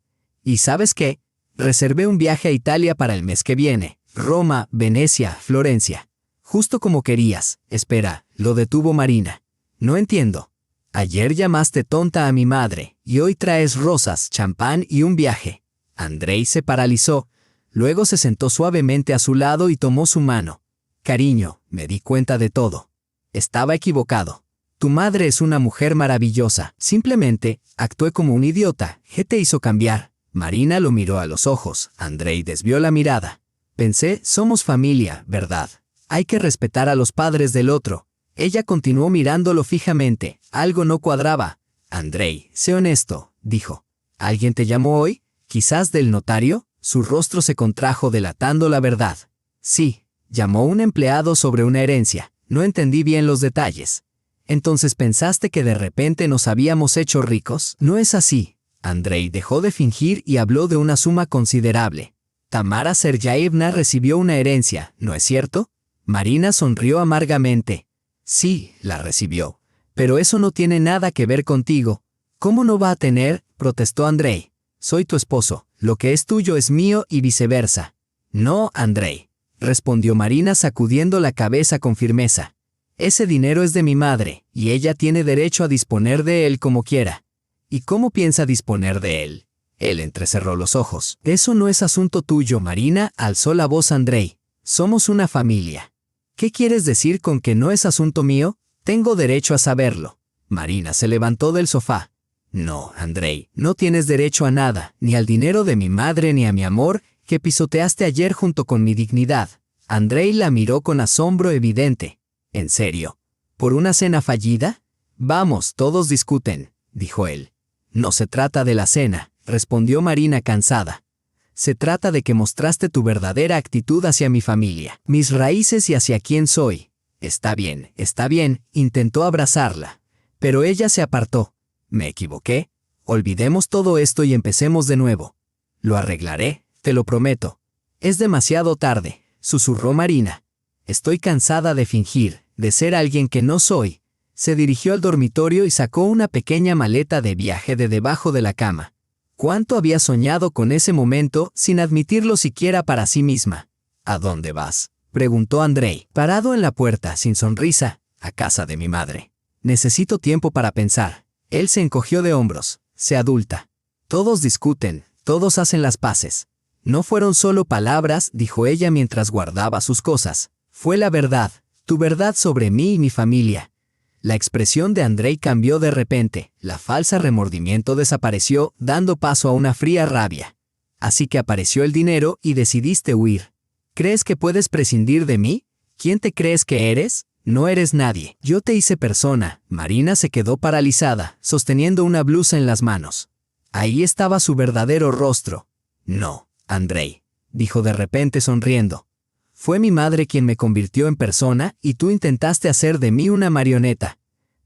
¿Y sabes qué? Reservé un viaje a Italia para el mes que viene. Roma, Venecia, Florencia. Justo como querías. Espera, lo detuvo Marina. No entiendo. Ayer llamaste tonta a mi madre, y hoy traes rosas, champán y un viaje. Andrei se paralizó. Luego se sentó suavemente a su lado y tomó su mano. Cariño, me di cuenta de todo. Estaba equivocado. Tu madre es una mujer maravillosa. Simplemente, actué como un idiota. ¿Qué te hizo cambiar? Marina lo miró a los ojos. Andrei desvió la mirada. Pensé, somos familia, ¿verdad? Hay que respetar a los padres del otro. Ella continuó mirándolo fijamente. Algo no cuadraba. Andrei, sé honesto, dijo. ¿Alguien te llamó hoy? ¿Quizás del notario? Su rostro se contrajo delatando la verdad. Sí, llamó un empleado sobre una herencia. No entendí bien los detalles. ¿Entonces pensaste que de repente nos habíamos hecho ricos? No es así. Andrei dejó de fingir y habló de una suma considerable. Tamara Sergeyevna recibió una herencia, ¿no es cierto? Marina sonrió amargamente. Sí, la recibió. Pero eso no tiene nada que ver contigo. ¿Cómo no va a tener?, protestó Andrei. Soy tu esposo. Lo que es tuyo es mío y viceversa. No, Andrei, respondió Marina sacudiendo la cabeza con firmeza. Ese dinero es de mi madre, y ella tiene derecho a disponer de él como quiera. ¿Y cómo piensa disponer de él? Él entrecerró los ojos. Eso no es asunto tuyo, Marina, alzó la voz Andrei. Somos una familia. ¿Qué quieres decir con que no es asunto mío? Tengo derecho a saberlo. Marina se levantó del sofá. No, Andrei, no tienes derecho a nada, ni al dinero de mi madre ni a mi amor, que pisoteaste ayer junto con mi dignidad. Andrei la miró con asombro evidente. ¿En serio? ¿Por una cena fallida? Vamos, todos discuten, dijo él. No se trata de la cena, respondió Marina cansada. Se trata de que mostraste tu verdadera actitud hacia mi familia, mis raíces y hacia quién soy. Está bien, intentó abrazarla. Pero ella se apartó. ¿Me equivoqué? Olvidemos todo esto y empecemos de nuevo. Lo arreglaré, te lo prometo. Es demasiado tarde, susurró Marina. Estoy cansada de fingir, de ser alguien que no soy. Se dirigió al dormitorio y sacó una pequeña maleta de viaje de debajo de la cama. ¿Cuánto había soñado con ese momento sin admitirlo siquiera para sí misma? ¿A dónde vas?, preguntó Andrei, parado en la puerta, sin sonrisa. A casa de mi madre. Necesito tiempo para pensar. Él se encogió de hombros. Se adulta. Todos discuten, todos hacen las paces. No fueron solo palabras, dijo ella mientras guardaba sus cosas. Fue la verdad, tu verdad sobre mí y mi familia. La expresión de Andrei cambió de repente, la falsa remordimiento desapareció, dando paso a una fría rabia. Así que apareció el dinero y decidiste huir. ¿Crees que puedes prescindir de mí? ¿Quién te crees que eres? No eres nadie. Yo te hice persona. Marina se quedó paralizada, sosteniendo una blusa en las manos. Ahí estaba su verdadero rostro. No, Andrei, dijo de repente sonriendo. Fue mi madre quien me convirtió en persona y tú intentaste hacer de mí una marioneta.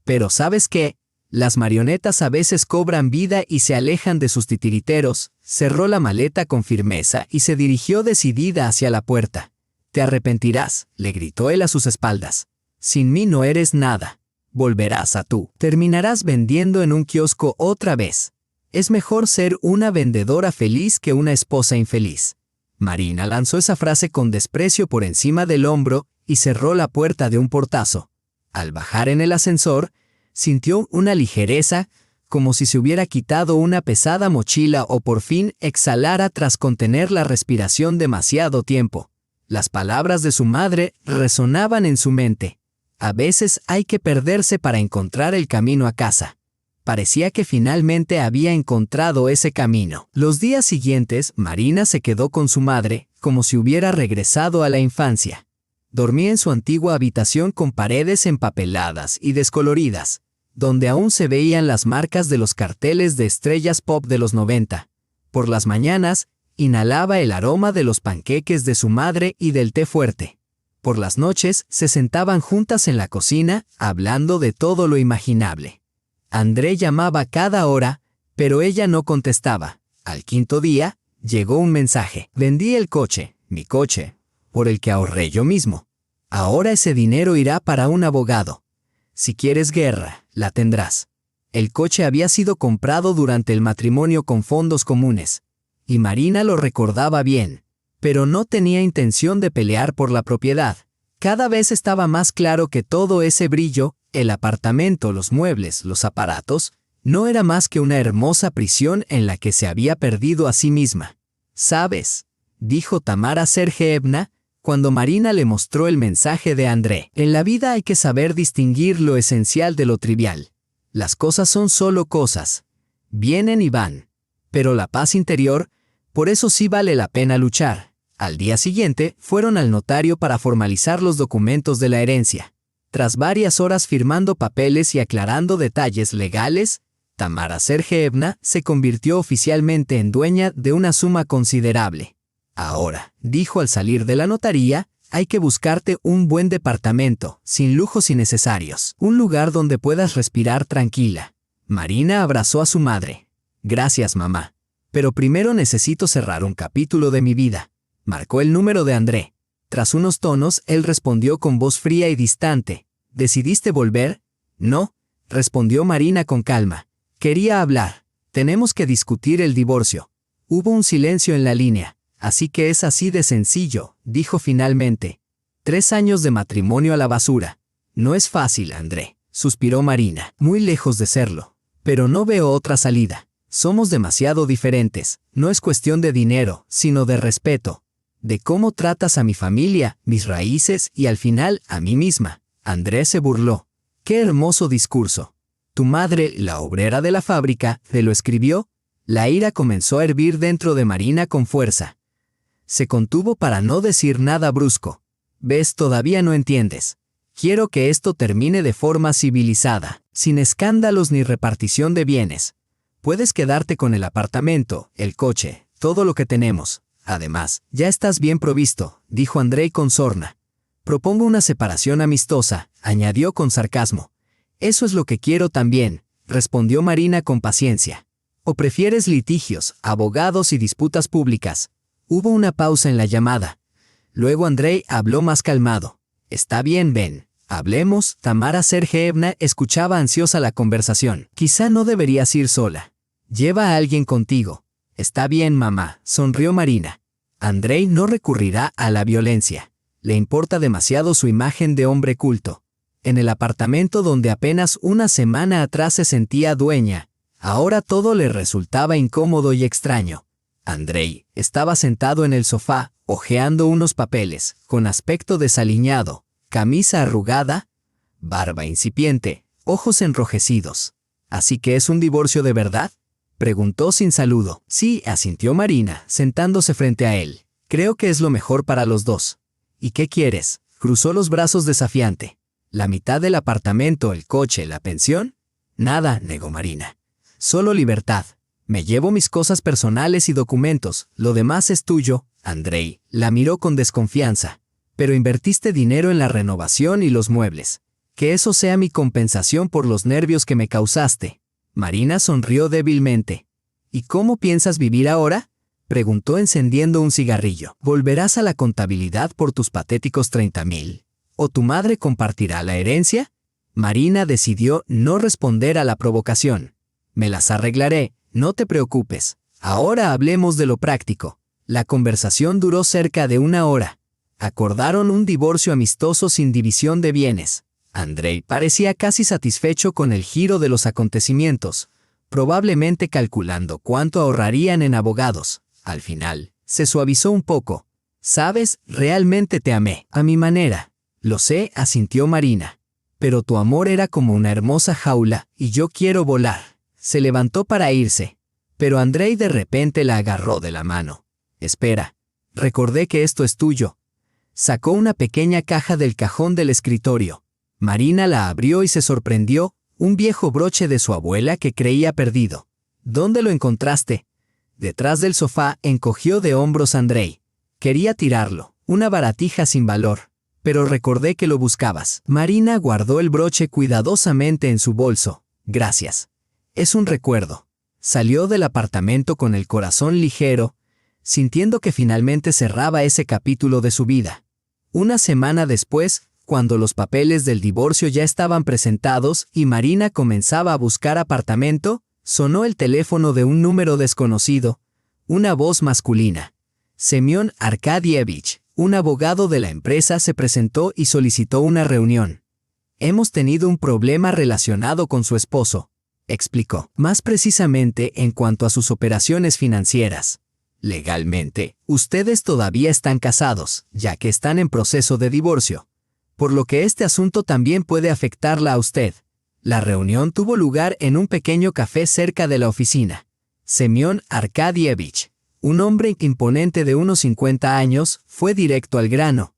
Pero ¿sabes qué? Las marionetas a veces cobran vida y se alejan de sus titiriteros. Cerró la maleta con firmeza y se dirigió decidida hacia la puerta. Te arrepentirás, le gritó él a sus espaldas. Sin mí no eres nada. Volverás a tú. Terminarás vendiendo en un kiosco otra vez. Es mejor ser una vendedora feliz que una esposa infeliz. Marina lanzó esa frase con desprecio por encima del hombro y cerró la puerta de un portazo. Al bajar en el ascensor, sintió una ligereza, como si se hubiera quitado una pesada mochila o por fin exhalara tras contener la respiración demasiado tiempo. Las palabras de su madre resonaban en su mente. A veces hay que perderse para encontrar el camino a casa. Parecía que finalmente había encontrado ese camino. Los días siguientes, Marina se quedó con su madre, como si hubiera regresado a la infancia. Dormía en su antigua habitación con paredes empapeladas y descoloridas, donde aún se veían las marcas de los carteles de estrellas pop de los 90. Por las mañanas, inhalaba el aroma de los panqueques de su madre y del té fuerte. Por las noches, se sentaban juntas en la cocina, hablando de todo lo imaginable. André llamaba cada hora, pero ella no contestaba. Al quinto día, llegó un mensaje. Vendí el coche, mi coche, por el que ahorré yo mismo. Ahora ese dinero irá para un abogado. Si quieres guerra, la tendrás. El coche había sido comprado durante el matrimonio con fondos comunes, y Marina lo recordaba bien, pero no tenía intención de pelear por la propiedad. Cada vez estaba más claro que todo ese brillo, el apartamento, los muebles, los aparatos, no era más que una hermosa prisión en la que se había perdido a sí misma. ¿Sabes?, dijo Tamara Sergeevna, cuando Marina le mostró el mensaje de André. En la vida hay que saber distinguir lo esencial de lo trivial. Las cosas son solo cosas. Vienen y van. Pero la paz interior, por eso sí vale la pena luchar. Al día siguiente, fueron al notario para formalizar los documentos de la herencia. Tras varias horas firmando papeles y aclarando detalles legales, Tamara Sergeevna se convirtió oficialmente en dueña de una suma considerable. Ahora, dijo al salir de la notaría, hay que buscarte un buen departamento, sin lujos innecesarios, un lugar donde puedas respirar tranquila. Marina abrazó a su madre. Gracias, mamá. Pero primero necesito cerrar un capítulo de mi vida. Marcó el número de André. Tras unos tonos, él respondió con voz fría y distante. ¿Decidiste volver? No, respondió Marina con calma. Quería hablar. Tenemos que discutir el divorcio. Hubo un silencio en la línea. Así que es así de sencillo, dijo finalmente. 3 años de matrimonio a la basura. No es fácil, André, suspiró Marina, muy lejos de serlo. Pero no veo otra salida. Somos demasiado diferentes. No es cuestión de dinero, sino de respeto. De cómo tratas a mi familia, mis raíces y al final a mí misma. André se burló. ¡Qué hermoso discurso! Tu madre, la obrera de la fábrica, ¿te lo escribió? La ira comenzó a hervir dentro de Marina con fuerza. Se contuvo para no decir nada brusco. ¿Ves? Todavía no entiendes. Quiero que esto termine de forma civilizada, sin escándalos ni repartición de bienes. Puedes quedarte con el apartamento, el coche, todo lo que tenemos. Además, ya estás bien provisto, dijo Andrei con sorna. Propongo una separación amistosa, añadió con sarcasmo. Eso es lo que quiero también, respondió Marina con paciencia. ¿O prefieres litigios, abogados y disputas públicas? Hubo una pausa en la llamada. Luego Andrei habló más calmado. Está bien, ven. Hablemos. Tamara Sergeevna escuchaba ansiosa la conversación. Quizá no deberías ir sola. Lleva a alguien contigo. Está bien, mamá, sonrió Marina. Andrei no recurrirá a la violencia. Le importa demasiado su imagen de hombre culto. En el apartamento donde apenas una semana atrás se sentía dueña, ahora todo le resultaba incómodo y extraño. Andrei estaba sentado en el sofá, hojeando unos papeles, con aspecto desaliñado, camisa arrugada, barba incipiente, ojos enrojecidos. ¿Así que es un divorcio de verdad?, preguntó sin saludo. Sí, asintió Marina, sentándose frente a él. Creo que es lo mejor para los dos. ¿Y qué quieres? Cruzó los brazos desafiante. ¿La mitad del apartamento, el coche, la pensión? Nada, negó Marina. Solo libertad. Me llevo mis cosas personales y documentos, lo demás es tuyo. Andrei la miró con desconfianza. Pero invertiste dinero en la renovación y los muebles. Que eso sea mi compensación por los nervios que me causaste. Marina sonrió débilmente. ¿Y cómo piensas vivir ahora?, preguntó encendiendo un cigarrillo. ¿Volverás a la contabilidad por tus patéticos 30,000? ¿O tu madre compartirá la herencia? Marina decidió no responder a la provocación. Me las arreglaré, no te preocupes. Ahora hablemos de lo práctico. La conversación duró cerca de 1 hora. Acordaron un divorcio amistoso sin división de bienes. Andrei parecía casi satisfecho con el giro de los acontecimientos, probablemente calculando cuánto ahorrarían en abogados. Al final, se suavizó un poco. «Sabes, realmente te amé, a mi manera». «Lo sé», asintió Marina. «Pero tu amor era como una hermosa jaula, y yo quiero volar». Se levantó para irse, pero Andrei de repente la agarró de la mano. «Espera, recordé que esto es tuyo». Sacó una pequeña caja del cajón del escritorio. Marina la abrió y se sorprendió, un viejo broche de su abuela que creía perdido. «¿Dónde lo encontraste?». Detrás del sofá encogió de hombros Andrei. Quería tirarlo, una baratija sin valor. Pero recordé que lo buscabas. Marina guardó el broche cuidadosamente en su bolso. «Gracias. Es un recuerdo». Salió del apartamento con el corazón ligero, sintiendo que finalmente cerraba ese capítulo de su vida. Una semana después, cuando los papeles del divorcio ya estaban presentados y Marina comenzaba a buscar apartamento, sonó el teléfono de un número desconocido, una voz masculina. Semión Arkadievich, un abogado de la empresa, se presentó y solicitó una reunión. «Hemos tenido un problema relacionado con su esposo», explicó. «Más precisamente en cuanto a sus operaciones financieras. Legalmente, ustedes todavía están casados, ya que están en proceso de divorcio, por lo que este asunto también puede afectarla a usted». La reunión tuvo lugar en un pequeño café cerca de la oficina. Semión Arkadievich, un hombre imponente de unos 50 años, fue directo al grano.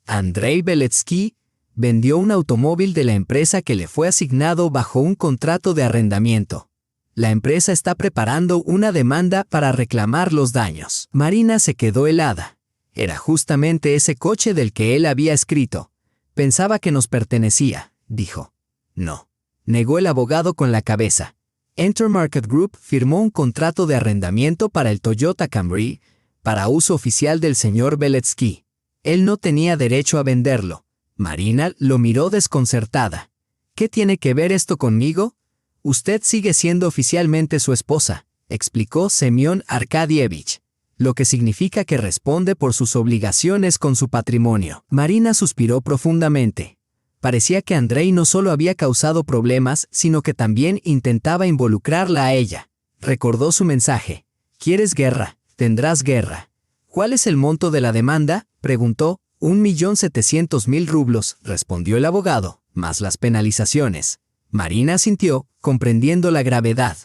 Andrei Beletsky vendió un automóvil de la empresa que le fue asignado bajo un contrato de arrendamiento. La empresa está preparando una demanda para reclamar los daños. Marina se quedó helada. Era justamente ese coche del que él había escrito. «Pensaba que nos pertenecía», dijo. «No», negó el abogado con la cabeza. Entermarket Group firmó un contrato de arrendamiento para el Toyota Camry, para uso oficial del señor Beletsky. Él no tenía derecho a venderlo. Marina lo miró desconcertada. «¿Qué tiene que ver esto conmigo?». «Usted sigue siendo oficialmente su esposa», explicó Semión Arkadievich, «lo que significa que responde por sus obligaciones con su patrimonio». Marina suspiró profundamente. Parecía que Andrei no solo había causado problemas, sino que también intentaba involucrarla a ella. Recordó su mensaje. «¿Quieres guerra? Tendrás guerra». «¿Cuál es el monto de la demanda?», preguntó. 1.700.000 rublos, respondió el abogado, más las penalizaciones. Marina asintió, comprendiendo la gravedad.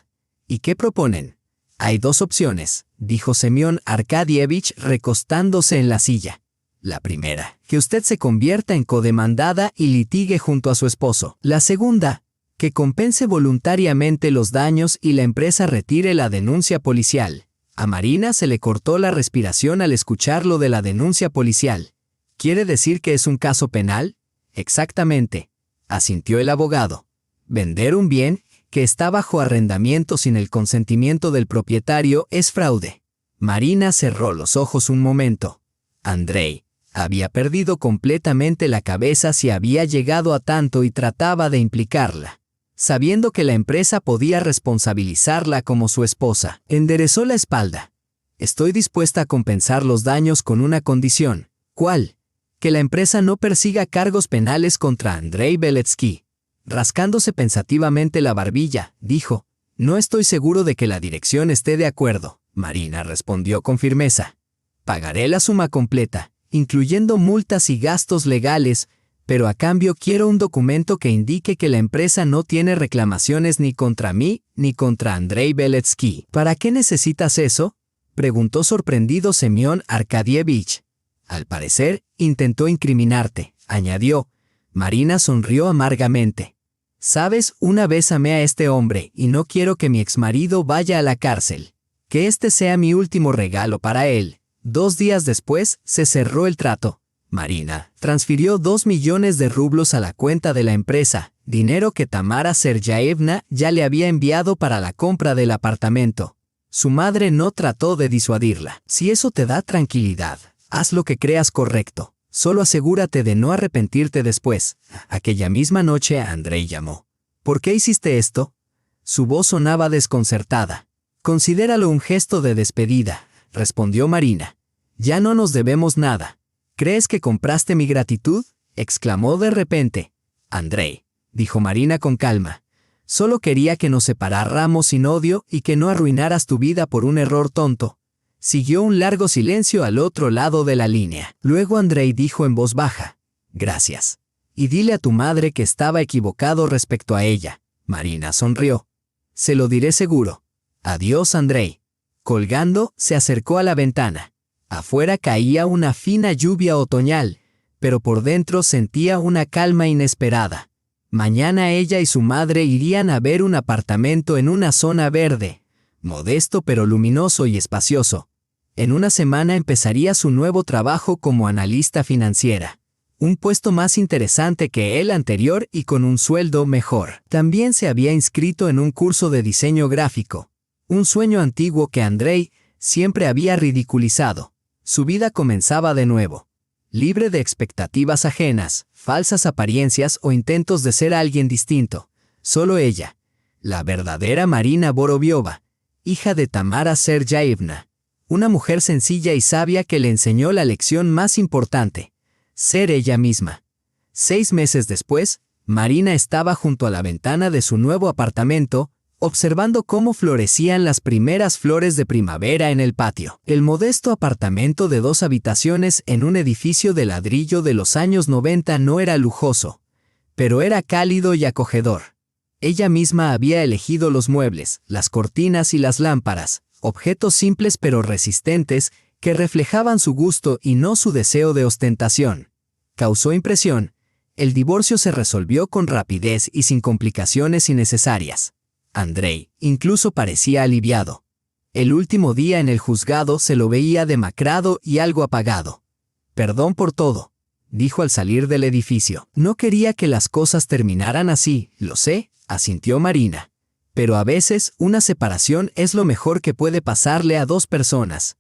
«¿Y qué proponen?». «Hay 2 opciones», dijo Semión Arkadievich recostándose en la silla. «La primera, que usted se convierta en codemandada y litigue junto a su esposo. La segunda, Que compense voluntariamente los daños y la empresa retire la denuncia policial. A Marina se le cortó la respiración al escuchar lo de la denuncia policial. ¿Quiere decir que es un caso penal? Exactamente, asintió el abogado. Vender un bien que está bajo arrendamiento sin el consentimiento del propietario es fraude. Marina cerró los ojos un momento. Andrei había perdido completamente la cabeza si había llegado a tanto y trataba de implicarla. Sabiendo que la empresa podía responsabilizarla como su esposa, enderezó la espalda. Estoy dispuesta a compensar los daños con una condición. ¿Cuál? Que la empresa no persiga cargos penales contra Andrei Beletsky. Rascándose pensativamente la barbilla, dijo, no estoy seguro de que la dirección esté de acuerdo. Marina respondió con firmeza. Pagaré la suma completa, incluyendo multas y gastos legales, pero a cambio quiero un documento que indique que la empresa no tiene reclamaciones ni contra mí ni contra Andrei Beletsky. ¿Para qué necesitas eso?, preguntó sorprendido Semyon Arkadievich. Al parecer, intentó incriminarte, añadió. Marina sonrió amargamente. Sabes, una vez amé a este hombre y no quiero que mi exmarido vaya a la cárcel. Que este sea mi último regalo para él. 2 días después, se cerró el trato. Marina transfirió 2 millones de rublos a la cuenta de la empresa, dinero que Tamara Sergeyevna ya le había enviado para la compra del apartamento. Su madre no trató de disuadirla. Si eso te da tranquilidad, haz lo que creas correcto. Solo asegúrate de no arrepentirte después. Aquella misma noche Andrei llamó. ¿Por qué hiciste esto? Su voz sonaba desconcertada. Considéralo un gesto de despedida, respondió Marina. Ya no nos debemos nada. ¿Crees que compraste mi gratitud?, exclamó de repente. Andrei, dijo Marina con calma, solo quería que nos separáramos sin odio y que no arruinaras tu vida por un error tonto. Siguió un largo silencio al otro lado de la línea. Luego Andrei dijo en voz baja, gracias. Y dile a tu madre que estaba equivocado respecto a ella. Marina sonrió. Se lo diré seguro. Adiós, Andrei. Colgando, se acercó a la ventana. Afuera caía una fina lluvia otoñal, pero por dentro sentía una calma inesperada. Mañana ella y su madre irían a ver un apartamento en una zona verde, modesto pero luminoso y espacioso. En una semana empezaría su nuevo trabajo como analista financiera. Un puesto más interesante que el anterior y con un sueldo mejor. También se había inscrito en un curso de diseño gráfico, un sueño antiguo que Andrei siempre había ridiculizado. Su vida comenzaba de nuevo, libre de expectativas ajenas, falsas apariencias o intentos de ser alguien distinto. Solo ella, la verdadera Marina Vorobiova, hija de Tamara Sergeyevna, una mujer sencilla y sabia que le enseñó la lección más importante, ser ella misma. 6 meses después, Marina estaba junto a la ventana de su nuevo apartamento, observando cómo florecían las primeras flores de primavera en el patio. El modesto apartamento de 2 habitaciones en un edificio de ladrillo de los años 90 no era lujoso, pero era cálido y acogedor. Ella misma había elegido los muebles, las cortinas y las lámparas, objetos simples pero resistentes que reflejaban su gusto y no su deseo de ostentación. Causó impresión. El divorcio se resolvió con rapidez y sin complicaciones innecesarias. Andrei incluso parecía aliviado. El último día en el juzgado se lo veía demacrado y algo apagado. Perdón por todo, dijo al salir del edificio. No quería que las cosas terminaran así, lo sé, asintió Marina. Pero a veces una separación es lo mejor que puede pasarle a 2 personas.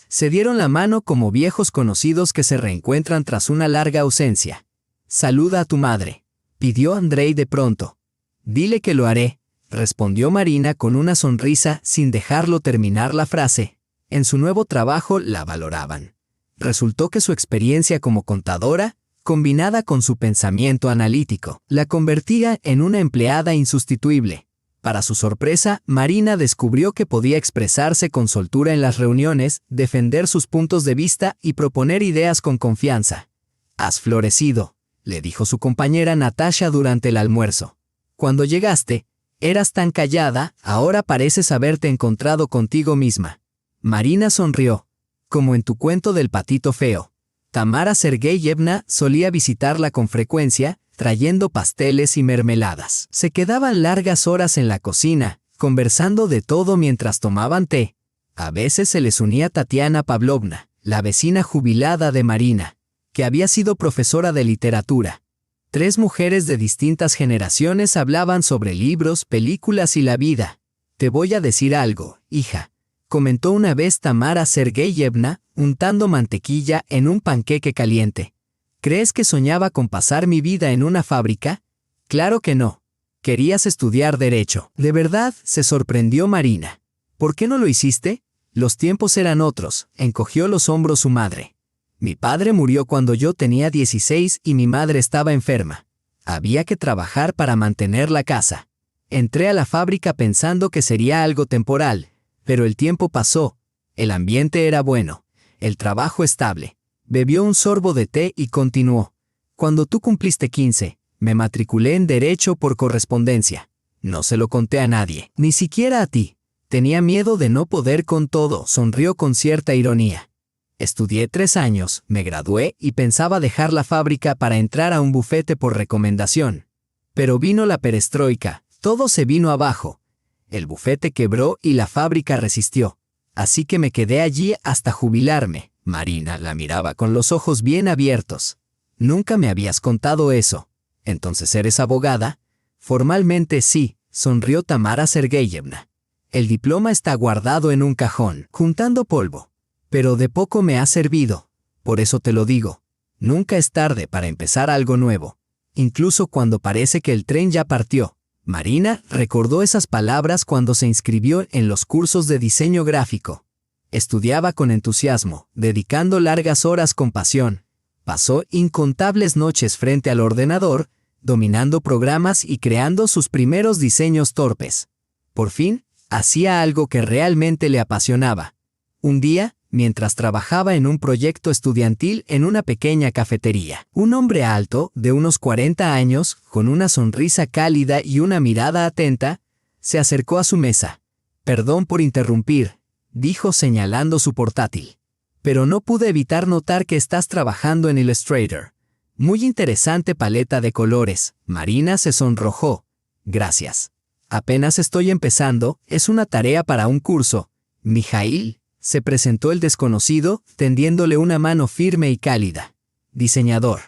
Se dieron la mano como viejos conocidos que se reencuentran tras una larga ausencia. Saluda a tu madre, pidió Andrei de pronto. Dile que lo haré, respondió Marina con una sonrisa sin dejarlo terminar la frase. En su nuevo trabajo la valoraban. Resultó que su experiencia como contadora, combinada con su pensamiento analítico, la convertía en una empleada insustituible. Para su sorpresa, Marina descubrió que podía expresarse con soltura en las reuniones, defender sus puntos de vista y proponer ideas con confianza. «Has florecido», le dijo su compañera Natasha durante el almuerzo. «Cuando llegaste, eras tan callada, ahora pareces haberte encontrado contigo misma». Marina sonrió. Como en tu cuento del patito feo. Tamara Sergeyevna solía visitarla con frecuencia, trayendo pasteles y mermeladas. Se quedaban largas horas en la cocina, conversando de todo mientras tomaban té. A veces se les unía Tatiana Pavlovna, la vecina jubilada de Marina, que había sido profesora de literatura. 3 mujeres de distintas generaciones hablaban sobre libros, películas y la vida. «Te voy a decir algo, hija», comentó una vez Tamara Sergeyevna, untando mantequilla en un panqueque caliente. «¿Crees que soñaba con pasar mi vida en una fábrica? Claro que no. Querías estudiar Derecho». «¿De verdad?», se sorprendió Marina. «¿Por qué no lo hiciste?» «Los tiempos eran otros», encogió los hombros su madre. «Mi padre murió cuando yo tenía 16 y mi madre estaba enferma. Había que trabajar para mantener la casa. Entré a la fábrica pensando que sería algo temporal, pero el tiempo pasó. El ambiente era bueno, el trabajo estable». Bebió un sorbo de té y continuó. «Cuando tú cumpliste 15, me matriculé en Derecho por correspondencia. No se lo conté a nadie, ni siquiera a ti. Tenía miedo de no poder con todo», sonrió con cierta ironía. «Estudié 3 años, me gradué y pensaba dejar la fábrica para entrar a un bufete por recomendación. Pero vino la perestroika, todo se vino abajo. El bufete quebró y la fábrica resistió. Así que me quedé allí hasta jubilarme». Marina la miraba con los ojos bien abiertos. «Nunca me habías contado eso. ¿Entonces eres abogada?» «Formalmente sí», sonrió Tamara Sergeyevna. «El diploma está guardado en un cajón, juntando polvo. Pero de poco me ha servido. Por eso te lo digo. Nunca es tarde para empezar algo nuevo. Incluso cuando parece que el tren ya partió». Marina recordó esas palabras cuando se inscribió en los cursos de diseño gráfico. Estudiaba con entusiasmo, dedicando largas horas con pasión. Pasó incontables noches frente al ordenador, dominando programas y creando sus primeros diseños torpes. Por fin, hacía algo que realmente le apasionaba. Un día, mientras trabajaba en un proyecto estudiantil en una pequeña cafetería, un hombre alto, de unos 40 años, con una sonrisa cálida y una mirada atenta, se acercó a su mesa. «Perdón por interrumpir», dijo señalando su portátil. «Pero no pude evitar notar que estás trabajando en Illustrator. Muy interesante paleta de colores». Marina se sonrojó. «Gracias. Apenas estoy empezando, es una tarea para un curso». «Mijail», se presentó el desconocido, tendiéndole una mano firme y cálida. «Diseñador.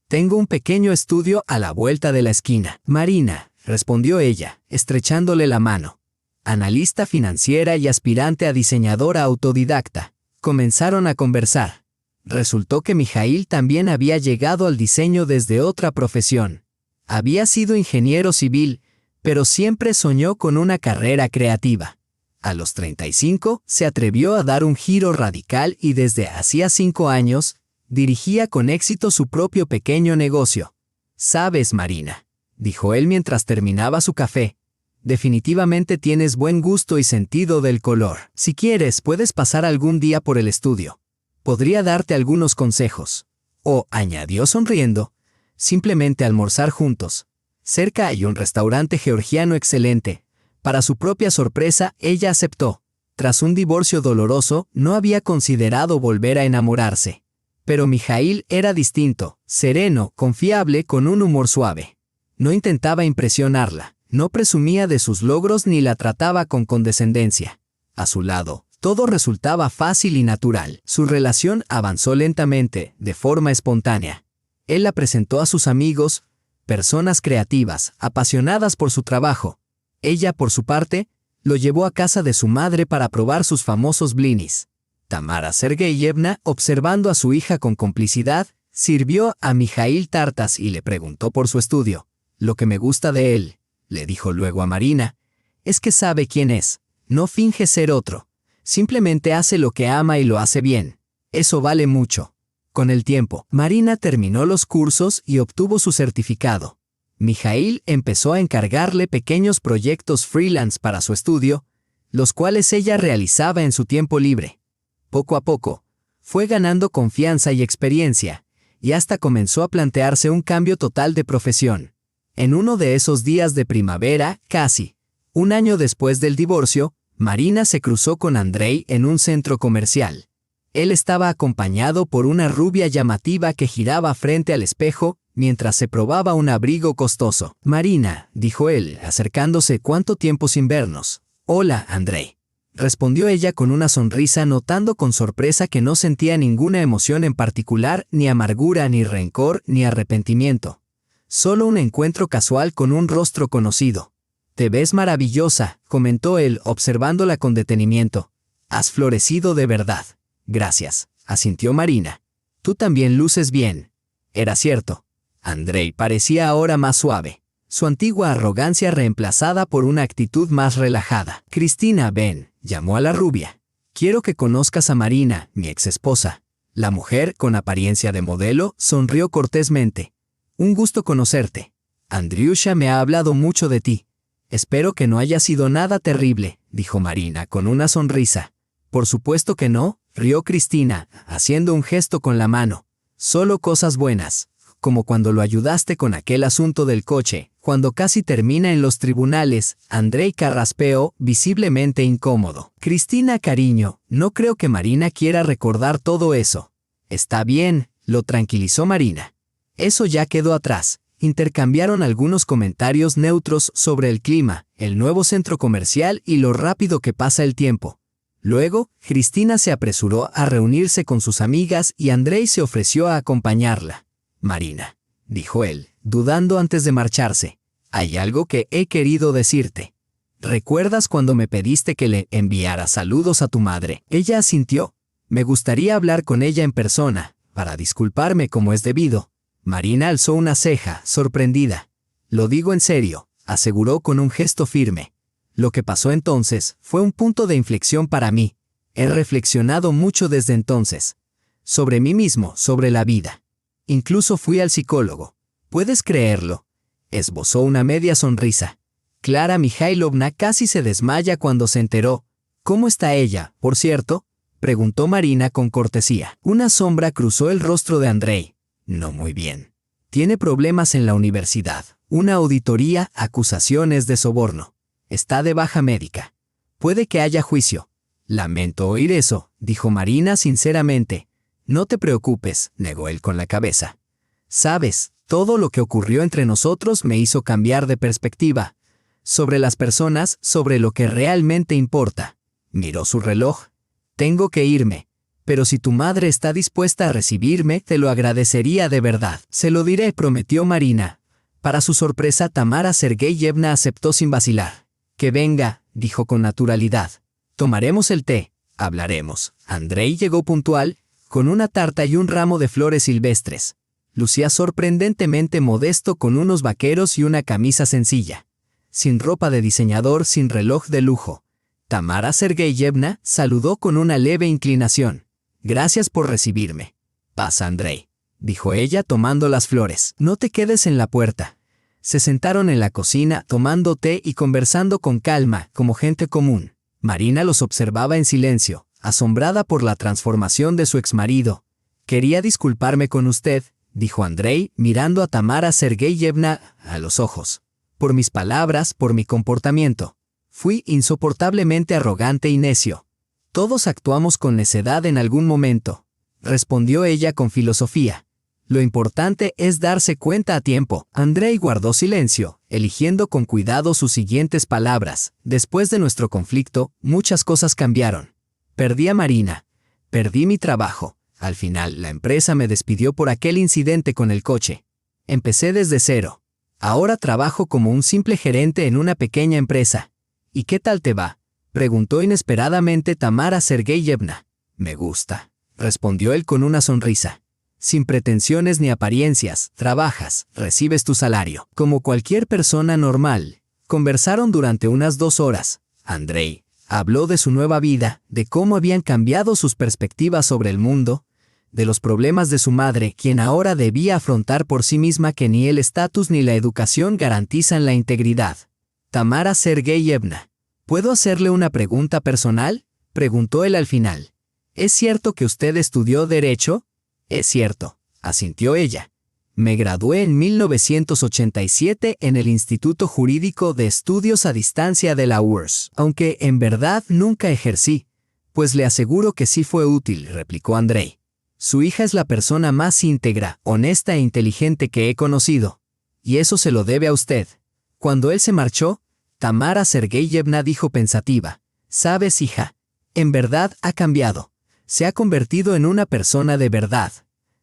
Tengo un pequeño estudio a la vuelta de la esquina». «Marina», respondió ella, estrechándole la mano. Analista financiera y aspirante a diseñadora autodidacta. Comenzaron a conversar. Resultó que Mijail también había llegado al diseño desde otra profesión. Había sido ingeniero civil, pero siempre soñó con una carrera creativa. A los 35 se atrevió a dar un giro radical y desde hacía 5 años dirigía con éxito su propio pequeño negocio. «Sabes, Marina», dijo él mientras terminaba su café, «definitivamente tienes buen gusto y sentido del color. Si quieres, puedes pasar algún día por el estudio. Podría darte algunos consejos». O, añadió sonriendo, «simplemente almorzar juntos. Cerca hay un restaurante georgiano excelente». Para su propia sorpresa, ella aceptó. Tras un divorcio doloroso, no había considerado volver a enamorarse. Pero Mijail era distinto, sereno, confiable, con un humor suave. No intentaba impresionarla. No presumía de sus logros ni la trataba con condescendencia. A su lado, todo resultaba fácil y natural. Su relación avanzó lentamente, de forma espontánea. Él la presentó a sus amigos, personas creativas, apasionadas por su trabajo. Ella, por su parte, lo llevó a casa de su madre para probar sus famosos blinis. Tamara Sergeyevna, observando a su hija con complicidad, sirvió a Mijail tartas y le preguntó por su estudio. «Lo que me gusta de él», le dijo luego a Marina, «es que sabe quién es. No finge ser otro. Simplemente hace lo que ama y lo hace bien. Eso vale mucho». Con el tiempo, Marina terminó los cursos y obtuvo su certificado. Mijail empezó a encargarle pequeños proyectos freelance para su estudio, los cuales ella realizaba en su tiempo libre. Poco a poco, fue ganando confianza y experiencia, y hasta comenzó a plantearse un cambio total de profesión. En uno de esos días de primavera, casi un año después del divorcio, Marina se cruzó con Andrei en un centro comercial. Él estaba acompañado por una rubia llamativa que giraba frente al espejo, mientras se probaba un abrigo costoso. «Marina», dijo él, acercándose, «¿cuánto tiempo sin vernos?» «Hola, Andrei», respondió ella con una sonrisa, notando con sorpresa que no sentía ninguna emoción en particular, ni amargura, ni rencor, ni arrepentimiento. Solo un encuentro casual con un rostro conocido. «Te ves maravillosa», comentó él, observándola con detenimiento. «Has florecido de verdad». «Gracias», asintió Marina. «Tú también luces bien». Era cierto. Andrei parecía ahora más suave, su antigua arrogancia reemplazada por una actitud más relajada. «Cristina, ven», llamó a la rubia. «Quiero que conozcas a Marina, mi exesposa». La mujer, con apariencia de modelo, sonrió cortésmente. «Un gusto conocerte. Andriusha me ha hablado mucho de ti». «Espero que no haya sido nada terrible», dijo Marina con una sonrisa. «Por supuesto que no», rió Cristina, haciendo un gesto con la mano. «Solo cosas buenas, como cuando lo ayudaste con aquel asunto del coche, cuando casi termina en los tribunales». Andrei carraspeó, visiblemente incómodo. «Cristina, cariño, no creo que Marina quiera recordar todo eso». «Está bien», lo tranquilizó Marina. «Eso ya quedó atrás». Intercambiaron algunos comentarios neutros sobre el clima, el nuevo centro comercial y lo rápido que pasa el tiempo. Luego, Cristina se apresuró a reunirse con sus amigas y Andrei se ofreció a acompañarla. «Marina», dijo él, dudando antes de marcharse, «hay algo que he querido decirte. ¿Recuerdas cuando me pediste que le enviara saludos a tu madre?» Ella asintió. «Me gustaría hablar con ella en persona, para disculparme como es debido». Marina alzó una ceja, sorprendida. «Lo digo en serio», aseguró con un gesto firme. «Lo que pasó entonces fue un punto de inflexión para mí. He reflexionado mucho desde entonces. Sobre mí mismo, sobre la vida. Incluso fui al psicólogo. ¿Puedes creerlo?». Esbozó una media sonrisa. Clara Mikhailovna casi se desmaya cuando se enteró. «¿Cómo está ella, por cierto?», preguntó Marina con cortesía. Una sombra cruzó el rostro de Andrei. «No muy bien. Tiene problemas en la universidad. Una auditoría, acusaciones de soborno. Está de baja médica. Puede que haya juicio». «Lamento oír eso», dijo Marina sinceramente. «No te preocupes», negó él con la cabeza. «Sabes, todo lo que ocurrió entre nosotros me hizo cambiar de perspectiva. Sobre las personas, sobre lo que realmente importa». Miró su reloj. «Tengo que irme. Pero si tu madre está dispuesta a recibirme, te lo agradecería de verdad». «Se lo diré», prometió Marina. Para su sorpresa, Tamara Sergeyevna aceptó sin vacilar. «Que venga», dijo con naturalidad. «Tomaremos el té, hablaremos». Andrei llegó puntual, con una tarta y un ramo de flores silvestres. Lucía sorprendentemente modesto con unos vaqueros y una camisa sencilla. Sin ropa de diseñador, sin reloj de lujo. Tamara Sergeyevna saludó con una leve inclinación. «Gracias por recibirme». «Pasa, Andrei», dijo ella tomando las flores. «No te quedes en la puerta». Se sentaron en la cocina, tomando té y conversando con calma, como gente común. Marina los observaba en silencio, asombrada por la transformación de su exmarido. «Quería disculparme con usted», dijo Andrei, mirando a Tamara Sergeyevna a los ojos. «Por mis palabras, por mi comportamiento. Fui insoportablemente arrogante y necio. Todos actuamos con necedad en algún momento», respondió ella con filosofía. «Lo importante es darse cuenta a tiempo». Andrei guardó silencio, eligiendo con cuidado sus siguientes palabras. «Después de nuestro conflicto, muchas cosas cambiaron. Perdí a Marina. Perdí mi trabajo. Al final, la empresa me despidió por aquel incidente con el coche. Empecé desde cero. Ahora trabajo como un simple gerente en una pequeña empresa». «¿Y qué tal te va?», preguntó inesperadamente Tamara Sergeyevna. «Me gusta», respondió él con una sonrisa. «Sin pretensiones ni apariencias, trabajas, recibes tu salario. Como cualquier persona normal». Conversaron durante unas 2 horas. Andrei habló de su nueva vida, de cómo habían cambiado sus perspectivas sobre el mundo, de los problemas de su madre, quien ahora debía afrontar por sí misma que ni el estatus ni la educación garantizan la integridad. «Tamara Sergeyevna, ¿puedo hacerle una pregunta personal?», preguntó él al final. «¿Es cierto que usted estudió Derecho?». «Es cierto», asintió ella. «Me gradué en 1987 en el Instituto Jurídico de Estudios a Distancia de la URSS, aunque en verdad nunca ejercí». «Pues le aseguro que sí fue útil», replicó Andrei. Su hija es la persona más íntegra, honesta e inteligente que he conocido. Y eso se lo debe a usted. Cuando él se marchó, Tamara Sergeyevna dijo pensativa: «Sabes, hija, en verdad ha cambiado. Se ha convertido en una persona de verdad».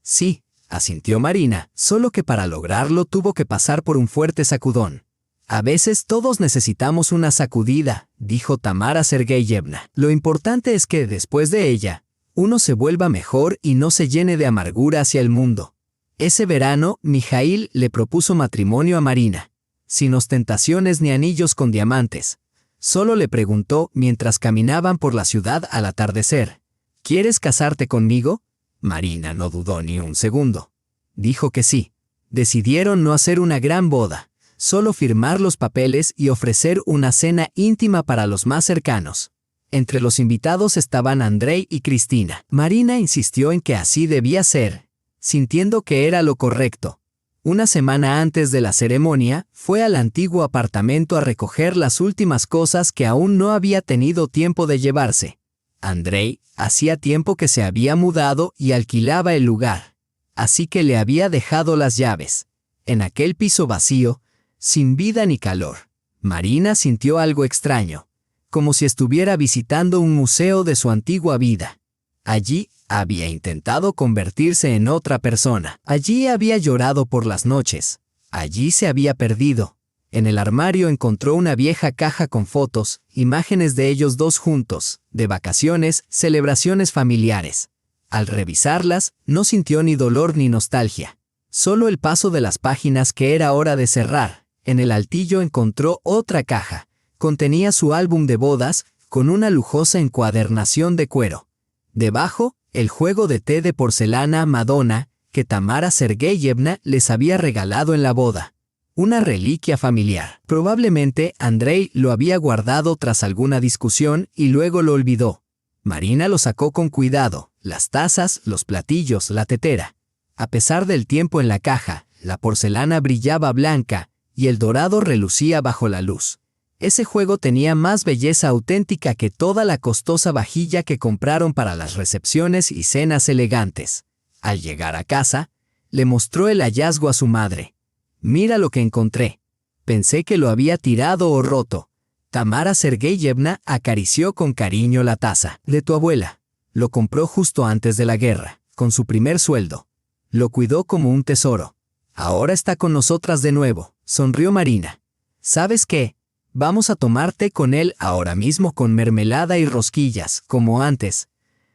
«Sí», asintió Marina, solo que para lograrlo tuvo que pasar por un fuerte sacudón. «A veces todos necesitamos una sacudida», dijo Tamara Sergeyevna. «Lo importante es que, después de ella, uno se vuelva mejor y no se llene de amargura hacia el mundo». Ese verano, Mijaíl le propuso matrimonio a Marina, sin ostentaciones ni anillos con diamantes. Solo le preguntó mientras caminaban por la ciudad al atardecer: «¿Quieres casarte conmigo?». Marina no dudó ni un segundo. Dijo que sí. Decidieron no hacer una gran boda, solo firmar los papeles y ofrecer una cena íntima para los más cercanos. Entre los invitados estaban Andrei y Cristina. Marina insistió en que así debía ser, sintiendo que era lo correcto. Una semana antes de la ceremonia, fue al antiguo apartamento a recoger las últimas cosas que aún no había tenido tiempo de llevarse. Andrei hacía tiempo que se había mudado y alquilaba el lugar, así que le había dejado las llaves. En aquel piso vacío, sin vida ni calor, Marina sintió algo extraño, como si estuviera visitando un museo de su antigua vida. Allí había intentado convertirse en otra persona. Allí había llorado por las noches. Allí se había perdido. En el armario encontró una vieja caja con fotos, imágenes de ellos dos juntos, de vacaciones, celebraciones familiares. Al revisarlas, no sintió ni dolor ni nostalgia. Solo el paso de las páginas que era hora de cerrar. En el altillo encontró otra caja. Contenía su álbum de bodas, con una lujosa encuadernación de cuero. Debajo, el juego de té de porcelana Madonna, que Tamara Sergeyevna les había regalado en la boda. Una reliquia familiar. Probablemente Andrei lo había guardado tras alguna discusión y luego lo olvidó. Marina lo sacó con cuidado, las tazas, los platillos, la tetera. A pesar del tiempo en la caja, la porcelana brillaba blanca y el dorado relucía bajo la luz. Ese juego tenía más belleza auténtica que toda la costosa vajilla que compraron para las recepciones y cenas elegantes. Al llegar a casa, le mostró el hallazgo a su madre. «Mira lo que encontré. Pensé que lo había tirado o roto». Tamara Sergeyevna acarició con cariño la taza. «De tu abuela. Lo compró justo antes de la guerra, con su primer sueldo. Lo cuidó como un tesoro. Ahora está con nosotras de nuevo», sonrió Marina. «¿Sabes qué? Vamos a tomar té con él ahora mismo con mermelada y rosquillas, como antes».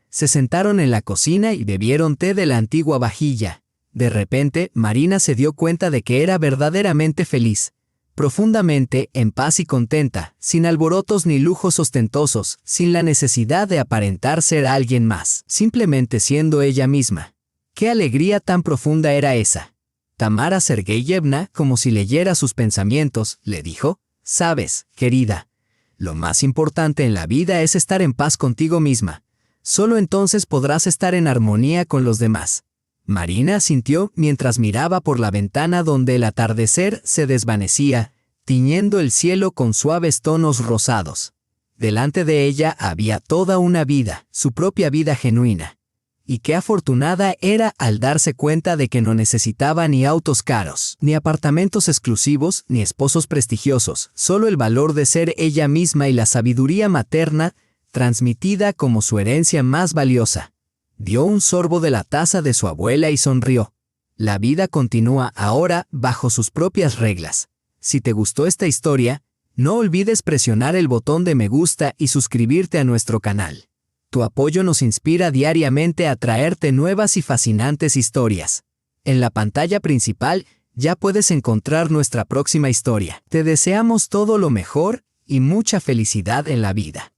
Se sentaron en la cocina y bebieron té de la antigua vajilla. De repente, Marina se dio cuenta de que era verdaderamente feliz, profundamente en paz y contenta, sin alborotos ni lujos ostentosos, sin la necesidad de aparentar ser alguien más, simplemente siendo ella misma. ¡Qué alegría tan profunda era esa! Tamara Sergeyevna, como si leyera sus pensamientos, le dijo: «Sabes, querida, lo más importante en la vida es estar en paz contigo misma. Solo entonces podrás estar en armonía con los demás». Marina asintió mientras miraba por la ventana donde el atardecer se desvanecía, tiñendo el cielo con suaves tonos rosados. Delante de ella había toda una vida, su propia vida genuina. Y qué afortunada era al darse cuenta de que no necesitaba ni autos caros, ni apartamentos exclusivos, ni esposos prestigiosos, solo el valor de ser ella misma y la sabiduría materna, transmitida como su herencia más valiosa. Dio un sorbo de la taza de su abuela y sonrió. La vida continúa ahora bajo sus propias reglas. Si te gustó esta historia, no olvides presionar el botón de me gusta y suscribirte a nuestro canal. Tu apoyo nos inspira diariamente a traerte nuevas y fascinantes historias. En la pantalla principal ya puedes encontrar nuestra próxima historia. Te deseamos todo lo mejor y mucha felicidad en la vida.